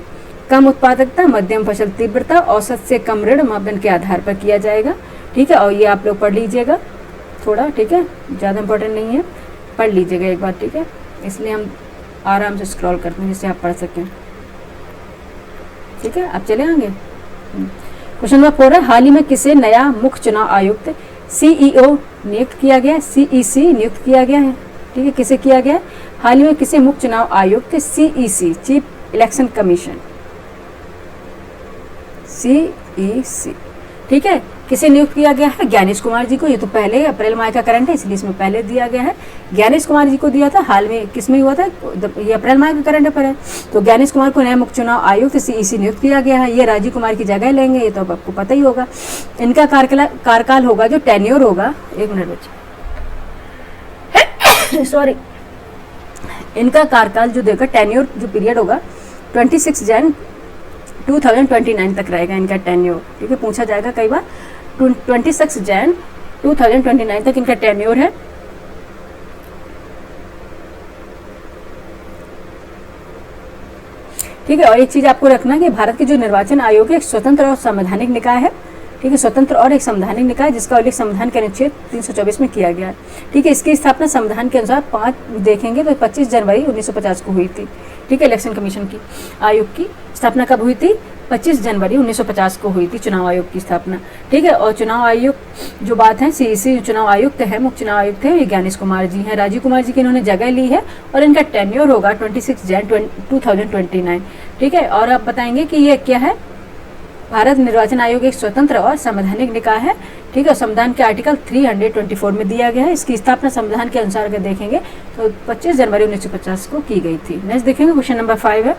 कम उत्पादकता, मध्यम फसल तीव्रता, औसत से कम ऋण मापदंड के आधार पर किया जाएगा, ठीक है। और ये आप लोग पढ़ लीजिएगा थोड़ा, ठीक है, ज़्यादा इंपॉर्टेंट नहीं है, पढ़ लीजिएगा एक बार, ठीक है, इसलिए हम आराम से स्क्रॉल करते हैं जिससे आप पढ़ सकें, ठीक है। अब चले आगे। क्वेश्चन नंबर 4 है, हाल ही में किसे नया मुख्य चुनाव आयुक्त CEO नियुक्त किया गया है, CEC नियुक्त किया गया है, ठीक है, किसे किया गया है, हाल ही में किसे मुख्य चुनाव आयुक्त CEC chief election commission CEC, ठीक है, किसे नियुक्त किया गया है, ज्ञानेश कुमार जी को। ये तो पहले अप्रैल माह का करंट है इसलिए इसमें पहले दिया गया है, ज्ञानेश कुमार जी को दिया था। हाल में किस में हुआ था, ये अप्रैल माह का करंट अफेयर है, तो ज्ञानेश कुमार को नया मुख्य चुनाव आयुक्त CEC नियुक्त किया गया है। ये राजीव कुमार की जगह लेंगे, ये तो अब आपको पता ही होगा। इनका कार्यकाल होगा, जो टेन्योर होगा, 1 मिनट बच्चे सॉरी, इनका कार्यकाल जो देगा, टेन्योर जो पीरियड होगा 26 जन 2029 तक रहेगा इनका टेन्योर, ठीक है, पूछा जाएगा कई बार। 26 जन 2029 तक इनका टेन्योर है। ठीक है, और एक चीज आपको रखना कि भारत के जो निर्वाचन आयोग है एक स्वतंत्र और संवैधानिक निकाय है, ठीक है, स्वतंत्र और एक संवैधानिक निकाय जिसका उल्लेख संविधान के अनुच्छेद 324 में किया गया है, ठीक है। इसकी स्थापना संविधान के अनुसार 5 देखेंगे तो 25 जनवरी 1950 को हुई थी, ठीक है। इलेक्शन कमीशन की आयोग की स्थापना कब हुई थी, 25 जनवरी 1950 को हुई थी चुनाव आयोग की स्थापना, ठीक है। और चुनाव आयोग जो बात है, CEC चुनाव आयुक्त है, मुख्य चुनाव आयुक्त है, ये ज्ञानेश कुमार जी हैं। राजीव कुमार जी की इन्होंने जगह ली है और इनका टेन्योर होगा 26 जन 2029, ठीक है। और आप बताएंगे कि ये क्या है, भारत निर्वाचन आयोग एक स्वतंत्र और संवैधानिक निकाय है, ठीक है। संविधान के आर्टिकल 324 में दिया गया है। इसकी स्थापना संविधान के अनुसार अगर देखेंगे तो 25 जनवरी 1950 को की गई थी। नेक्स्ट देखेंगे क्वेश्चन नंबर 5 है,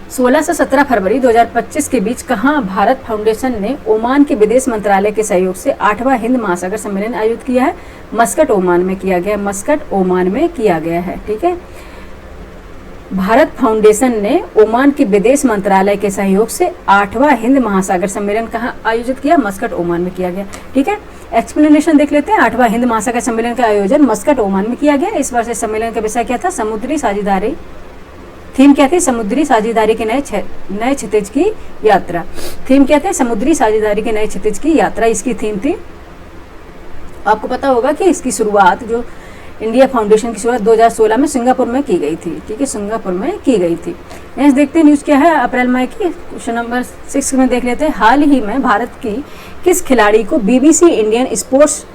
16 से 17 फरवरी 2025 के बीच कहाँ भारत फाउंडेशन ने ओमान के विदेश मंत्रालय के सहयोग से 8वां हिंद महासागर सम्मेलन आयोजित किया है, मस्कट ओमान में किया गया, मस्कट ओमान में किया गया है, ठीक है। भारत फाउंडेशन ने ओमान के विदेश मंत्रालय के सहयोग से 8वां हिंद महासागर सम्मेलन कहाँ आयोजित किया, मस्कट ओमान में किया गया, ठीक है। एक्सप्लेनेशन देख लेते हैं। 8वां हिंद महासागर सम्मेलन का आयोजन मस्कट ओमान में किया गया। इस वर्ष इस सम्मेलन का विषय क्या था, समुद्री साझेदारी, थीम क्या थी, समुद्री साझेदारी के नए क्षितिज की यात्रा। थीम क्या थे, समुद्री साझेदारी के नए क्षितिज की यात्रा इसकी थीम थी। आपको पता होगा कि इसकी शुरुआत जो इंडिया फाउंडेशन की शुरुआत 2016 में सिंगापुर में की गई थी, ठीक है, सिंगापुर में की गई थी। नेक्स्ट देखते हैं न्यूज़ क्या है अप्रैल माह की। क्वेश्चन नंबर 6 में देख लेते हैं, हाल ही में भारत की किस खिलाड़ी को BBC Indian sports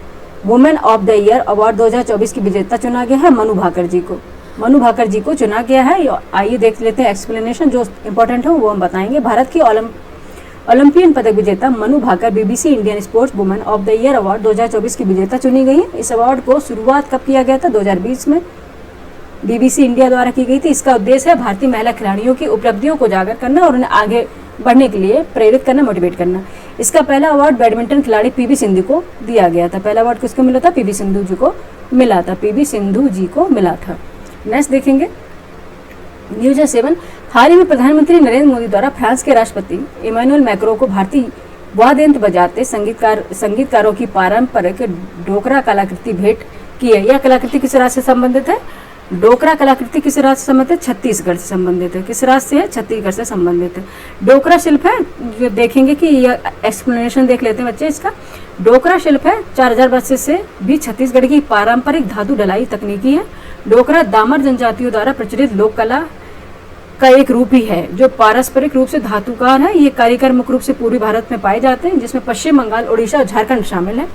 women of the year award 2024 की विजेता चुना गया है, मनु भाकर जी को। मनु भाकर जी को चुना गया है। आइए देख लेते हैं एक्सप्लेनेशन, जो इंपॉर्टेंट है वो हम बताएंगे। भारत की ओलंपियन पदक विजेता Manu Bhaker BBC Indian sports women of the year award 2024 की विजेता चुनी गई है। इस अवार्ड को शुरुआत कब किया गया था, 2020 में BBC इंडिया द्वारा की गई थी। इसका उद्देश्य है भारतीय महिला खिलाड़ियों की उपलब्धियों को उजागर करना और उन्हें आगे बढ़ने के लिए प्रेरित करना, मोटिवेट करना। इसका पहला अवार्ड बैडमिंटन खिलाड़ी PV सिंधु को दिया गया था। पहला अवार्ड किसको मिला था, PV सिंधु जी को मिला था, PV सिंधु जी को मिला था। नेक्स्ट देखेंगे न्यूज़ 7, हाल ही में प्रधानमंत्री नरेंद्र मोदी द्वारा फ्रांस के राष्ट्रपति इमैनुअल मैक्रों को भारतीय वाद्य यंत्र बजाते संगीतकारों की पारंपरिक ढोकरा कलाकृति भेंट की है। यह कलाकृति किस राज्य से संबंधित है, डोकरा कलाकृति किस राज्य से संबंधित है? छत्तीसगढ़ से संबंधित है। किस राज्य से है? छत्तीसगढ़ से संबंधित है। डोकरा शिल्प है, जो देखेंगे कि यह एक्सप्लेनेशन देख लेते हैं बच्चे इसका। डोकरा शिल्प है 4000 वर्ष से भी छत्तीसगढ़ की पारंपरिक धातु ढलाई तकनीकी है। डोकरा दामर जनजातियों द्वारा प्रचलित लोक कला का एक रूप ही है जो पारस्परिक रूप से धातुकार है। ये कारीगर मुख्य रूप से पूर्वी भारत में पाए जाते हैं, जिसमें पश्चिम बंगाल, उड़ीसा और झारखंड शामिल है।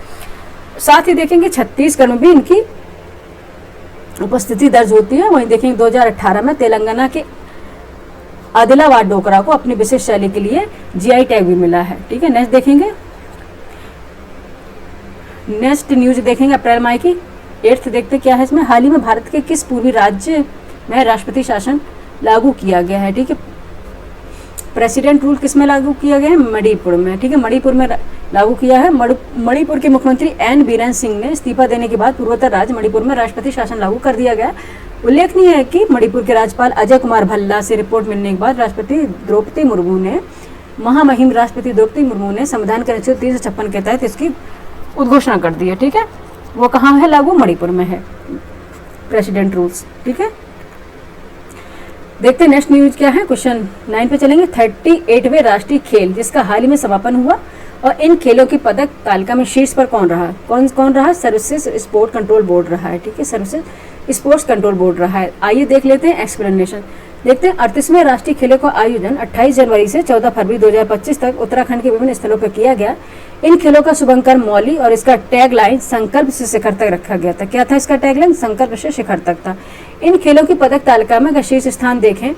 साथ ही देखेंगे छत्तीसगढ़ में भी इनकी उपस्थिति दर्ज होती है। वहीं देखेंगे 2018 में तेलंगाना के आदिलाबाद डोकरा को अपनी विशेष शैली के लिए जीआई टैग भी मिला है। ठीक है, नेक्स्ट देखेंगे, नेक्स्ट न्यूज देखेंगे अप्रैल माह की 8th देखते क्या है इसमें। हाल ही में भारत के किस पूर्वी राज्य में राष्ट्रपति शासन लागू किया गया है? ठीक है, प्रेसिडेंट रूल किस में लागू किया गया है? मणिपुर में। ठीक है, मणिपुर में लागू किया है। मणिपुर के मुख्यमंत्री एन बीरेन सिंह ने इस्तीफा देने के बाद पूर्वोत्तर राज्य मणिपुर में राष्ट्रपति शासन लागू कर दिया गया। उल्लेखनीय है कि मणिपुर के राज्यपाल अजय कुमार भल्ला से रिपोर्ट मिलने के बाद महामहिम राष्ट्रपति द्रौपदी मुर्मू ने संविधान के अनुच्छेद 356 के तहत इसकी उद्घोषणा कर दी है। ठीक है, वो कहाँ है लागू? मणिपुर में है प्रेसिडेंट रूल्स। ठीक है, देखते हैं नेक्स्ट न्यूज क्या है। क्वेश्चन 9 पे चलेंगे। 38वें राष्ट्रीय खेल जिसका हाल ही में समापन हुआ और इन खेलों की पदक तालिका में शीर्ष पर कौन रहा? कौन रहा? सर्विसेज स्पोर्ट कंट्रोल बोर्ड रहा है। ठीक है, सर्विसेज स्पोर्ट्स कंट्रोल बोर्ड रहा है। आइए देख लेते हैं एक्सप्लेनेशन। देखते हैं 38वें राष्ट्रीय खेलों का आयोजन 28 जनवरी से 14 फरवरी 2025 तक उत्तराखंड के विभिन्न स्थलों पर किया गया। इन खेलों का शुभंकर मौली और इसका टैग लाइन संकल्प से शिखर तक रखा गया था। क्या था इसका टैग लाइन? संकल्प से शिखर तक था। इन खेलों की पदक तालिका में अगर शीर्ष स्थान देखें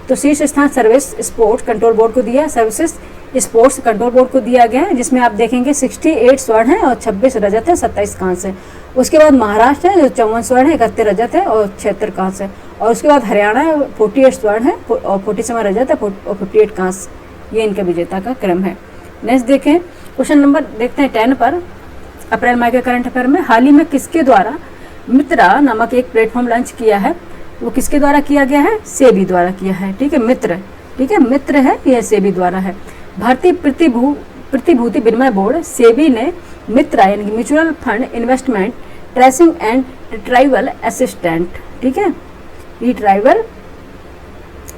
तो शीर्ष स्थान सर्विस स्पोर्ट्स कंट्रोल बोर्ड को दिया, सर्विसेज स्पोर्ट्स कंट्रोल बोर्ड को दिया गया है, जिसमें आप देखेंगे 68 स्वर्ण है और 26 रजत है, 27 कांस्य है। उसके बाद महाराष्ट्र है जो 54 स्वर्ण है, 31 रजत है और 76 कांस्य है। और उसके बाद हरियाणा है 48 स्वर्ण है और 47 रजत है और 58 कांस्य। ये इनका विजेता का क्रम है। नेक्स्ट देखें, क्वेश्चन नंबर देखते हैं 10 पर अप्रैल माह के करंट अफेयर में। हाल ही में किसके द्वारा मित्रा नामक एक प्लेटफॉर्म लॉन्च किया है? वो किसके द्वारा किया गया है? सेबी द्वारा किया है। ठीक है, मित्र। ठीक है, मित्र है, यह सेबी द्वारा है। भारतीय प्रतिभूति विनिमय बोर्ड सेबी ने मित्रा यानी mutual fund investment tracing and retrieval assistant, ठीक है, रिट्राइवल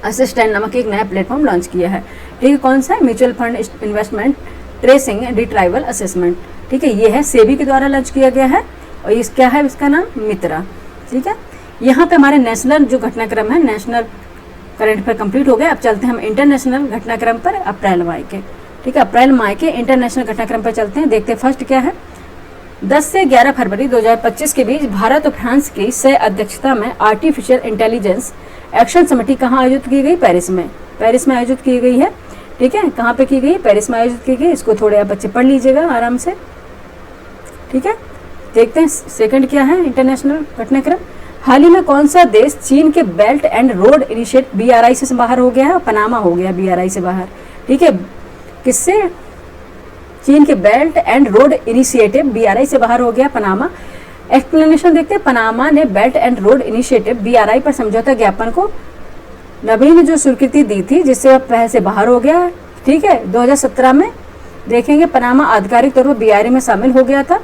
असिस्टेंट नामक एक नया प्लेटफॉर्म लॉन्च किया है। ठीक है, कौन सा है? Mutual fund investment tracing and retrieval assessment. ठीक है, ये है सेबी के द्वारा लॉन्च किया गया है और इस क्या है इसका नाम? मित्रा। ठीक है, यहाँ पे हमारे नेशनल जो घटनाक्रम है, नेशनल करंट पर कंप्लीट हो गए। अब चलते हैं हम इंटरनेशनल घटनाक्रम पर अप्रैल माह के। ठीक है, अप्रैल माह के इंटरनेशनल घटनाक्रम पर चलते हैं। देखते हैं फर्स्ट क्या है। 10 से 11 फरवरी 2025 के बीच भारत और फ्रांस की सह अध्यक्षता में आर्टिफिशियल इंटेलिजेंस एक्शन समिति कहाँ आयोजित की गई? पेरिस में। पेरिस में आयोजित की गई है। ठीक है, कहाँ पे की गई? पेरिस में आयोजित की गई। इसको थोड़े आप बच्चे पढ़ लीजिएगा आराम से। ठीक है, देखते हैं सेकंड क्या है इंटरनेशनल घटनाक्रम। हाल ही में कौन सा देश चीन के belt and road initiative BRI से बाहर हो गया है? पनामा हो गया BRI से बाहर। ठीक है, किससे? चीन के belt and road initiative BRI से बाहर हो गया पनामा। एक्सप्लेनेशन देखते हैं। पनामा ने belt and road initiative BRI पर समझौता ज्ञापन को नवीन जो स्वीकृति दी थी, जिससे वह पहल से बाहर हो गया। ठीक है, 2017 में देखेंगे पनामा आधिकारिक तौर पर BRI में शामिल हो गया था।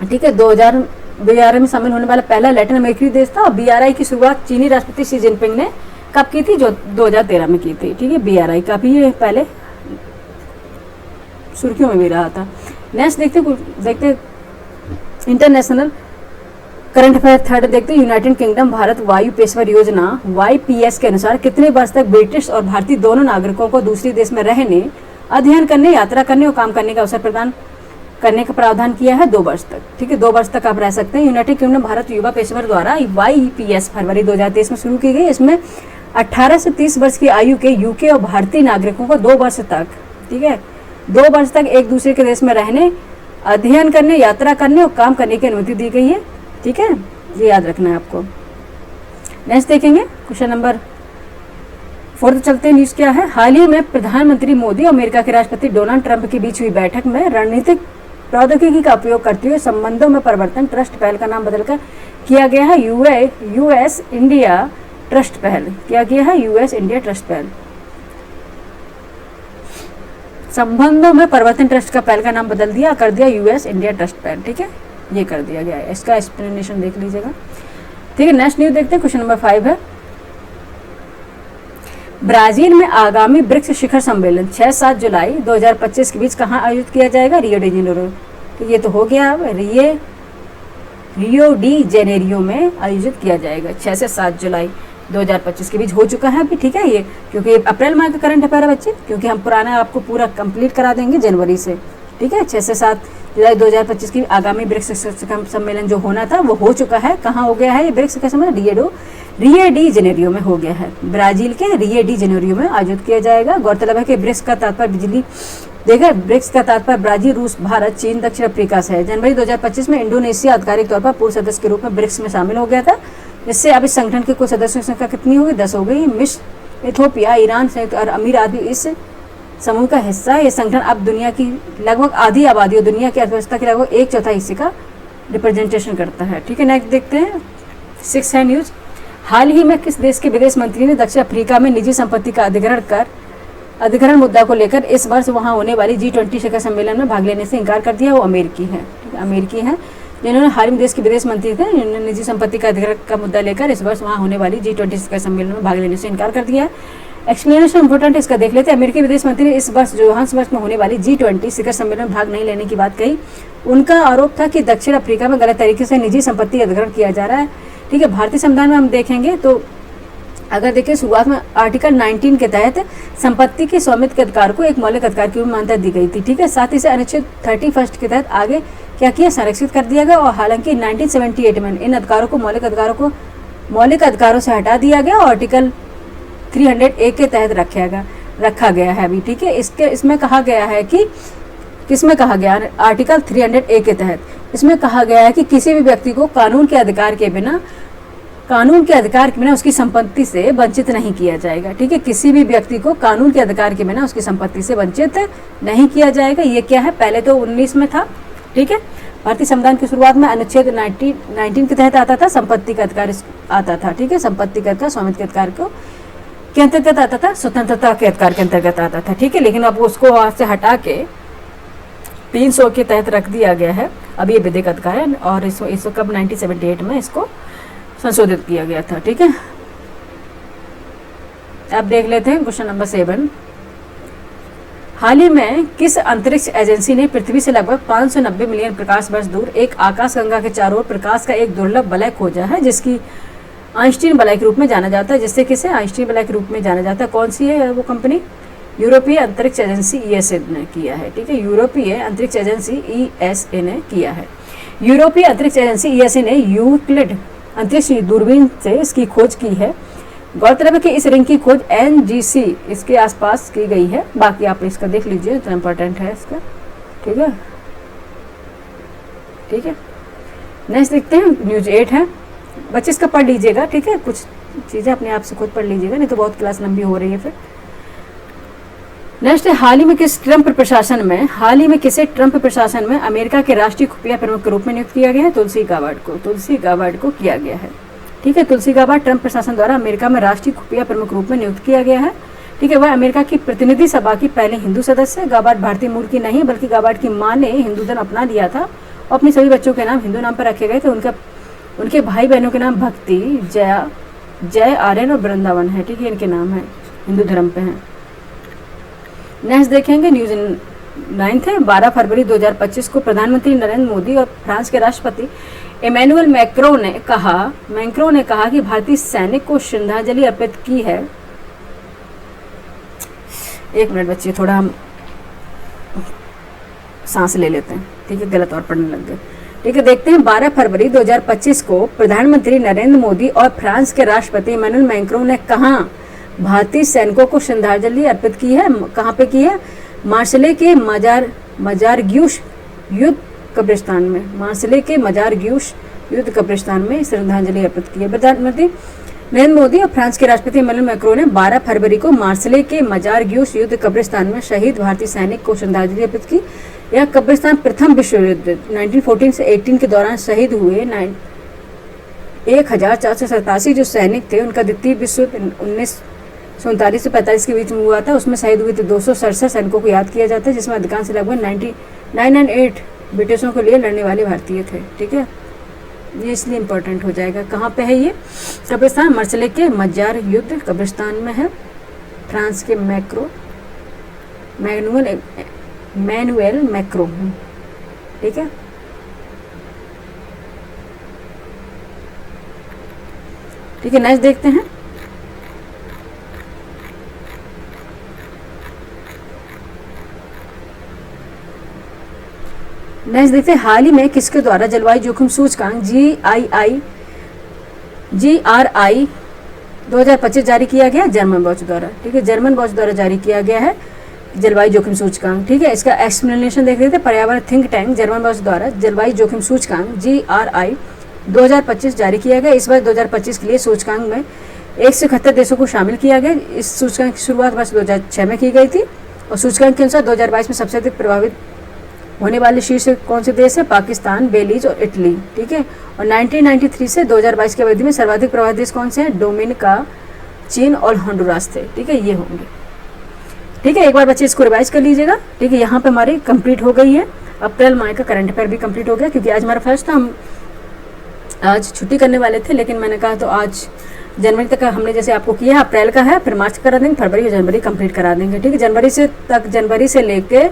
ठीक है, 2000 BRI में शामिल होने वाला पहला लैटिन अमेरिकी देश था। और BRI की शुरुआत चीनी राष्ट्रपति शी जिनपिंग ने कब की थी? जो 2013 में की थी। ठीक है, BRI काफी ये पहले सुर्खियों में भी रहा था। नेक्स्ट देखते इंटरनेशनल करंट अफेयर थर्ड देखते हैं। यूनाइटेड किंगडम भारत वायु पेशेवर योजना YPS के अनुसार कितने वर्ष तक ब्रिटिश और भारतीय दोनों नागरिकों को दूसरे देश में रहने, अध्ययन करने, यात्रा करने और काम करने का अवसर प्रदान करने का प्रावधान किया है? 2 वर्ष तक। ठीक है, 2 वर्ष तक आप रह सकते हैं। यूनाइटेड किंगडम भारत युवा पेशेवर द्वारा YPS फरवरी 2023 में शुरू की गई। इसमें 18 से 30 वर्ष की आयु के UK और भारतीय नागरिकों को 2 वर्ष तक, ठीक है, 2 वर्ष तक एक दूसरे के देश में रहने, अध्ययन करने, यात्रा करने और काम करने की अनुमति दी गई है। ठीक है, ये याद रखना है आपको। नेक्स्ट देखेंगे क्वेश्चन नंबर 4 चलते हैं। न्यूज क्या है। हाल ही में प्रधानमंत्री मोदी और अमेरिका के राष्ट्रपति डोनाल्ड ट्रंप के बीच हुई बैठक में रणनीतिक प्रौद्योगिकी का उपयोग करते हुए संबंधों में परिवर्तन ट्रस्ट पहल का नाम बदलकर किया गया है US इंडिया ट्रस्ट पहल। क्या किया है? US इंडिया ट्रस्ट पहल। संबंधों में परिवर्तन ट्रस्ट का पहल का नाम बदल दिया, कर दिया US इंडिया ट्रस्ट पहल। ठीक है, ये कर दिया गया है। इसका एक्सप्लेनेशन देख लीजिएगा। ठीक है, नेक्स्ट न्यूज देखते हैं, क्वेश्चन नंबर 5 है, ब्राजील में आगामी ब्रिक्स शिखर सम्मेलन 6-7 जुलाई 2025 के बीच कहाँ आयोजित किया जाएगा? Rio de Janeiro. तो ये तो हो गया, रियो डी जेनेरियो में आयोजित किया जाएगा 6 से 7 जुलाई 2025 के बीच हो चुका है अभी, ठीक है ये, क्योंकि अप्रैल माह का करंट अफेयर है बच्चे, क्योंकि हम पुराना आपको पूरा कंप्लीट करा देंगे जनवरी से, ठीक है। 6 से 7 जुलाई 2025 की आगामी ब्रिक्स शिखर सम्मेलन जो होना था वो हो चुका है। कहाँ हो गया है ये ब्रिक्स शिखर सम्मेलन? रियो डी जेनेरियो में हो गया है, ब्राजील के रियो डी जेनेरियो में आयोजित किया जाएगा। गौरतलब है कि ब्रिक्स का तात्पर्य बिजली देखा, ब्रिक्स का तात्पर्य ब्राजील, रूस, भारत, चीन, दक्षिण अफ्रीका से है। जनवरी 2025 में इंडोनेशिया आधिकारिक तौर पर पूर्व सदस्य के रूप में ब्रिक्स में शामिल हो गया था, जिससे अब इस संगठन के कुल सदस्यों की संख्या कितनी हो गई? 10 हो गई। मिस्र, इथियोपिया, ईरान, संयुक्त अरब अमीरात भी इस समूह का हिस्सा है। ये संगठन अब दुनिया की लगभग आधी आबादी और दुनिया की अर्थव्यवस्था के लगभग 1/4 हिस्से का रिप्रेजेंटेशन करता है, ठीक है। नेक्स्ट देखते हैं, 6 है न्यूज, हाल ही में किस देश के विदेश मंत्री ने दक्षिण अफ्रीका में निजी संपत्ति का अधिग्रहण मुद्दा को लेकर इस वर्ष वहां होने वाली G20 शिखर सम्मेलन में भाग लेने से इनकार कर दिया? वो अमेरिकी है, ठीक है, अमेरिकी है, जिन्होंने हाल ही में देश के विदेश मंत्री थे, जिन्होंने निजी संपत्ति का अधिग्रहण का मुद्दा लेकर इस वर्ष वहां होने वाली G20 शिखर सम्मेलन में भाग लेने से इनकार कर दिया है। एक्सप्लेनेशन इंपॉर्टेंट इसका देख लेते हैं। अमेरिकी विदेश मंत्री ने इस वर्ष जोहान्सबर्ग में होने वाली G20 शिखर सम्मेलन में भाग नहीं लेने की बात कही। उनका आरोप था कि दक्षिण अफ्रीका में गलत तरीके से निजी संपत्ति अधिग्रहण किया जा रहा है, ठीक है। भारतीय संविधान में हम देखेंगे तो अगर देखिए शुरुआत में आर्टिकल 19 के तहत संपत्ति के स्वामित्व के अधिकार को एक मौलिक अधिकार की मान्यता दी गई थी, ठीक है। साथ ही से अनुच्छेद 31 के तहत आगे क्या किया? संरक्षित कर दिया गया, और हालांकि 1978 में इन अधिकारों को मौलिक अधिकारों से हटा दिया गया और आर्टिकल 301 के तहत रखा गया है अभी, ठीक है। इसमें कहा गया है कि किसमें कहा गया? आर्टिकल 301 के तहत इसमें कहा गया है कि किसी भी व्यक्ति को कानून के अधिकार के बिना उसकी संपत्ति से वंचित नहीं किया जाएगा, ठीक है। किसी भी व्यक्ति को कानून के अधिकार के बिना उसकी संपत्ति से वंचित नहीं किया जाएगा। ये क्या है? पहले तो 19 में था, ठीक है। भारतीय संविधान की शुरुआत में अनुच्छेद 19 के तहत आता था, संपत्ति का अधिकार आता था, ठीक है। संपत्ति का अधिकार स्वामित्व के अधिकार के अंतर्गत आता था, स्वतंत्रता के अधिकार के अंतर्गत आता था, ठीक है। लेकिन अब उसको वहां से हटा के 300 के तहत रख दिया गया है। अब ये विधिक अधिकार है और इसको कब 1978 में इसको संशोधित किया गया था, ठीक है। अब देख लेते हैं क्वेश्चन नंबर 7, हाल ही में किस अंतरिक्ष एजेंसी ने पृथ्वी से लगभग 590 मिलियन प्रकाश वर्ष दूर एक आकाशगंगा के चारों ओर प्रकाश का एक दुर्लभ वलय खोजा है, जिसकी आइंस्टीन वलय के रूप में जाना जाता है? जिससे किसे आइंस्टीन वलय के रूप में जाना जाता है? कौन सी है वो कंपनी? यूरोपीय अंतरिक्ष एजेंसी ESA ने किया है, ठीक है। यूरोपीय अंतरिक्ष एजेंसी ESA ने किया है। यूरोपीय अंतरिक्ष एजेंसी ESA ने यूक्लिड अंतरिक्ष दूरबीन से इसकी खोज की है। गौरतलब है कि इस रिंग की खोज NGC इसके आसपास की गई है। बाकी आप इसका देख लीजिए, इतना इंपॉर्टेंट है इसका, ठीक है, ठीक है। नेक्स्ट देखते हैं, न्यूज 8 है, बच्चे इसका पढ़ लीजिएगा, ठीक है। कुछ चीज़ें अपने आप से खुद पढ़ लीजिएगा, नहीं तो बहुत क्लास लंबी हो रही है फिर। नेक्स्ट है, हाल ही में किसे ट्रंप प्रशासन में अमेरिका के राष्ट्रीय खुफिया प्रमुख के रूप में नियुक्त किया गया है? तुलसी गाबार्ड को किया गया है, ठीक है। तुलसी गाबार्ड ट्रंप प्रशासन द्वारा अमेरिका में राष्ट्रीय खुफिया प्रमुख रूप में नियुक्त किया गया है, ठीक है। वह अमेरिका की प्रतिनिधि सभा की पहले हिंदू सदस्य है। गाबार्ड भारतीय मूल की नहीं, बल्कि गाबार्ड की मां ने हिंदू धर्म अपना लिया था और अपने सभी बच्चों के नाम हिंदू नाम पर रखे गए थे। उनके भाई बहनों के नाम भक्ति, जय, आर्यन और वृंदावन है, ठीक है। इनके नाम है, हिंदू धर्म पे हैं। नेक्स्ट देखेंगे, न्यूज 9 है, 12 फरवरी 2025 को प्रधानमंत्री नरेंद्र मोदी और फ्रांस के राष्ट्रपति इमैनुअल मैक्रों ने कहा कि भारतीय सैनिक को श्रद्धांजलि अर्पित की है। एक मिनट बच्चे, थोड़ा हम सांस ले लेते हैं, ठीक है, गलत और पढ़ने लग गए, ठीक है। देखते हैं, 12 फरवरी 2025 को प्रधानमंत्री नरेंद्र मोदी और फ्रांस के राष्ट्रपति इमैनुअल मैक्रों ने कहा भारतीय सैनिकों को श्रद्धांजलि अर्पित की है। कहाँ पे की है? मार्सेले के मजारग्यूश युद्ध कब्रिस्तान में श्रद्धांजलि अर्पित की है। प्रधानमंत्री नरेंद्र मोदी और फ्रांस के राष्ट्रपति इमैनुअल मैक्रों ने 12 फरवरी को मार्सेले के मजारग्यूश युद्ध कब्रिस्तान में शहीद भारतीय सैनिक को श्रद्धांजलि अर्पित की। यह कब्रिस्तान प्रथम विश्व युद्ध 1914 से 18 के दौरान शहीद हुए 1487 जो सैनिक थे, उनका द्वितीय विश्व युद्ध 1939 से 45 के बीच में हुआ था। उसमें शहीद हुए थे 267 सैनिकों को याद किया जाता है, जिसमें अधिकांश लगभग 998 ब्रिटिशों के लिए लड़ने वाले भारतीय थे, ठीक है। ये इसलिए इम्पोर्टेंट हो जाएगा। कहाँ पे है ये कब्रिस्तान? मर्सले के मजार युद्ध कब्रिस्तान में है, फ्रांस के मैनुएल मैक्रो, ठीक है। ठीक है, नेक्स्ट देखते हैं। नेक्स्ट देखते हैं, हाल ही में किसके द्वारा जलवायु जोखिम सूचकांक GRI 2025 जारी किया गया? जर्मन वॉच द्वारा, ठीक है, जर्मन वॉच द्वारा जारी किया गया है जलवायु जोखिम सूचकांक, ठीक है। इसका एक्सप्लेनेशन देख रहे थे, पर्यावरण थिंक टैंक जर्मन वॉच द्वारा जलवायु जोखिम सूचकांक GRI 2025 जारी किया गया। इस बार 2025 के लिए सूचकांक में 171 देशों को शामिल किया गया। इस सूचकांक की शुरुआत वर्ष 2006 में की गई थी और सूचकांक के अनुसार 2022 में सबसे अधिक प्रभावित होने वाले शीर्ष कौन से देश है? पाकिस्तान, बेलीज और इटली, ठीक है। और 1993 से 2022 की अवधि में सर्वाधिक प्रभावित देश कौन से हैं? डोमिनिका, चीन और होंडुरास थे, ठीक है, ये होंगे, ठीक है। एक बार बच्चे इसको रिवाइज कर लीजिएगा, ठीक है। यहाँ पे हमारी कंप्लीट हो गई है अप्रैल माह का करंट अफेयर भी कंप्लीट हो गया, क्योंकि आज हमारा फर्स्ट था, हम आज छुट्टी करने वाले थे, लेकिन मैंने कहा तो आज जनवरी तक का हमने जैसे आपको किया है, अप्रैल का है, फिर मार्च करा देंगे, फरवरी और जनवरी कंप्लीट करा देंगे, ठीक है। जनवरी से लेके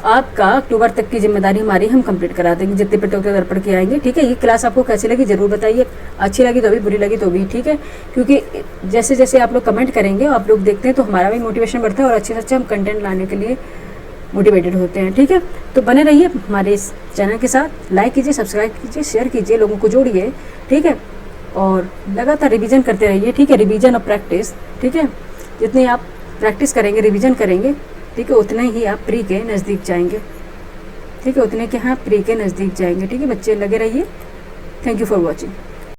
आपका अक्टूबर तक की जिम्मेदारी हमारी, हम कंप्लीट करा देंगे जितने प्रतियोगिता दर्पण के आएंगे, ठीक है। ये क्लास आपको कैसी लगी जरूर बताइए, अच्छी लगी तो भी, बुरी लगी तो भी, ठीक है। क्योंकि जैसे जैसे आप लोग कमेंट करेंगे और आप लोग देखते हैं तो हमारा भी मोटिवेशन बढ़ता है और अच्छे से अच्छे हम कंटेंट लाने के लिए मोटिवेटेड होते हैं, ठीक है। तो बने रहिए हमारे इस चैनल के साथ, लाइक कीजिए, सब्सक्राइब कीजिए, शेयर कीजिए, लोगों को जोड़िए, ठीक है। और लगातार रिवीजन करते रहिए, ठीक है, रिवीजन और प्रैक्टिस, ठीक है। जितनी आप प्रैक्टिस करेंगे, रिवीजन करेंगे, ठीक है, उतने ही आप प्री के नज़दीक जाएंगे, ठीक है, उतने के हाँ प्री के नज़दीक जाएंगे, ठीक है। बच्चे लगे रहिए। Thank you for watching.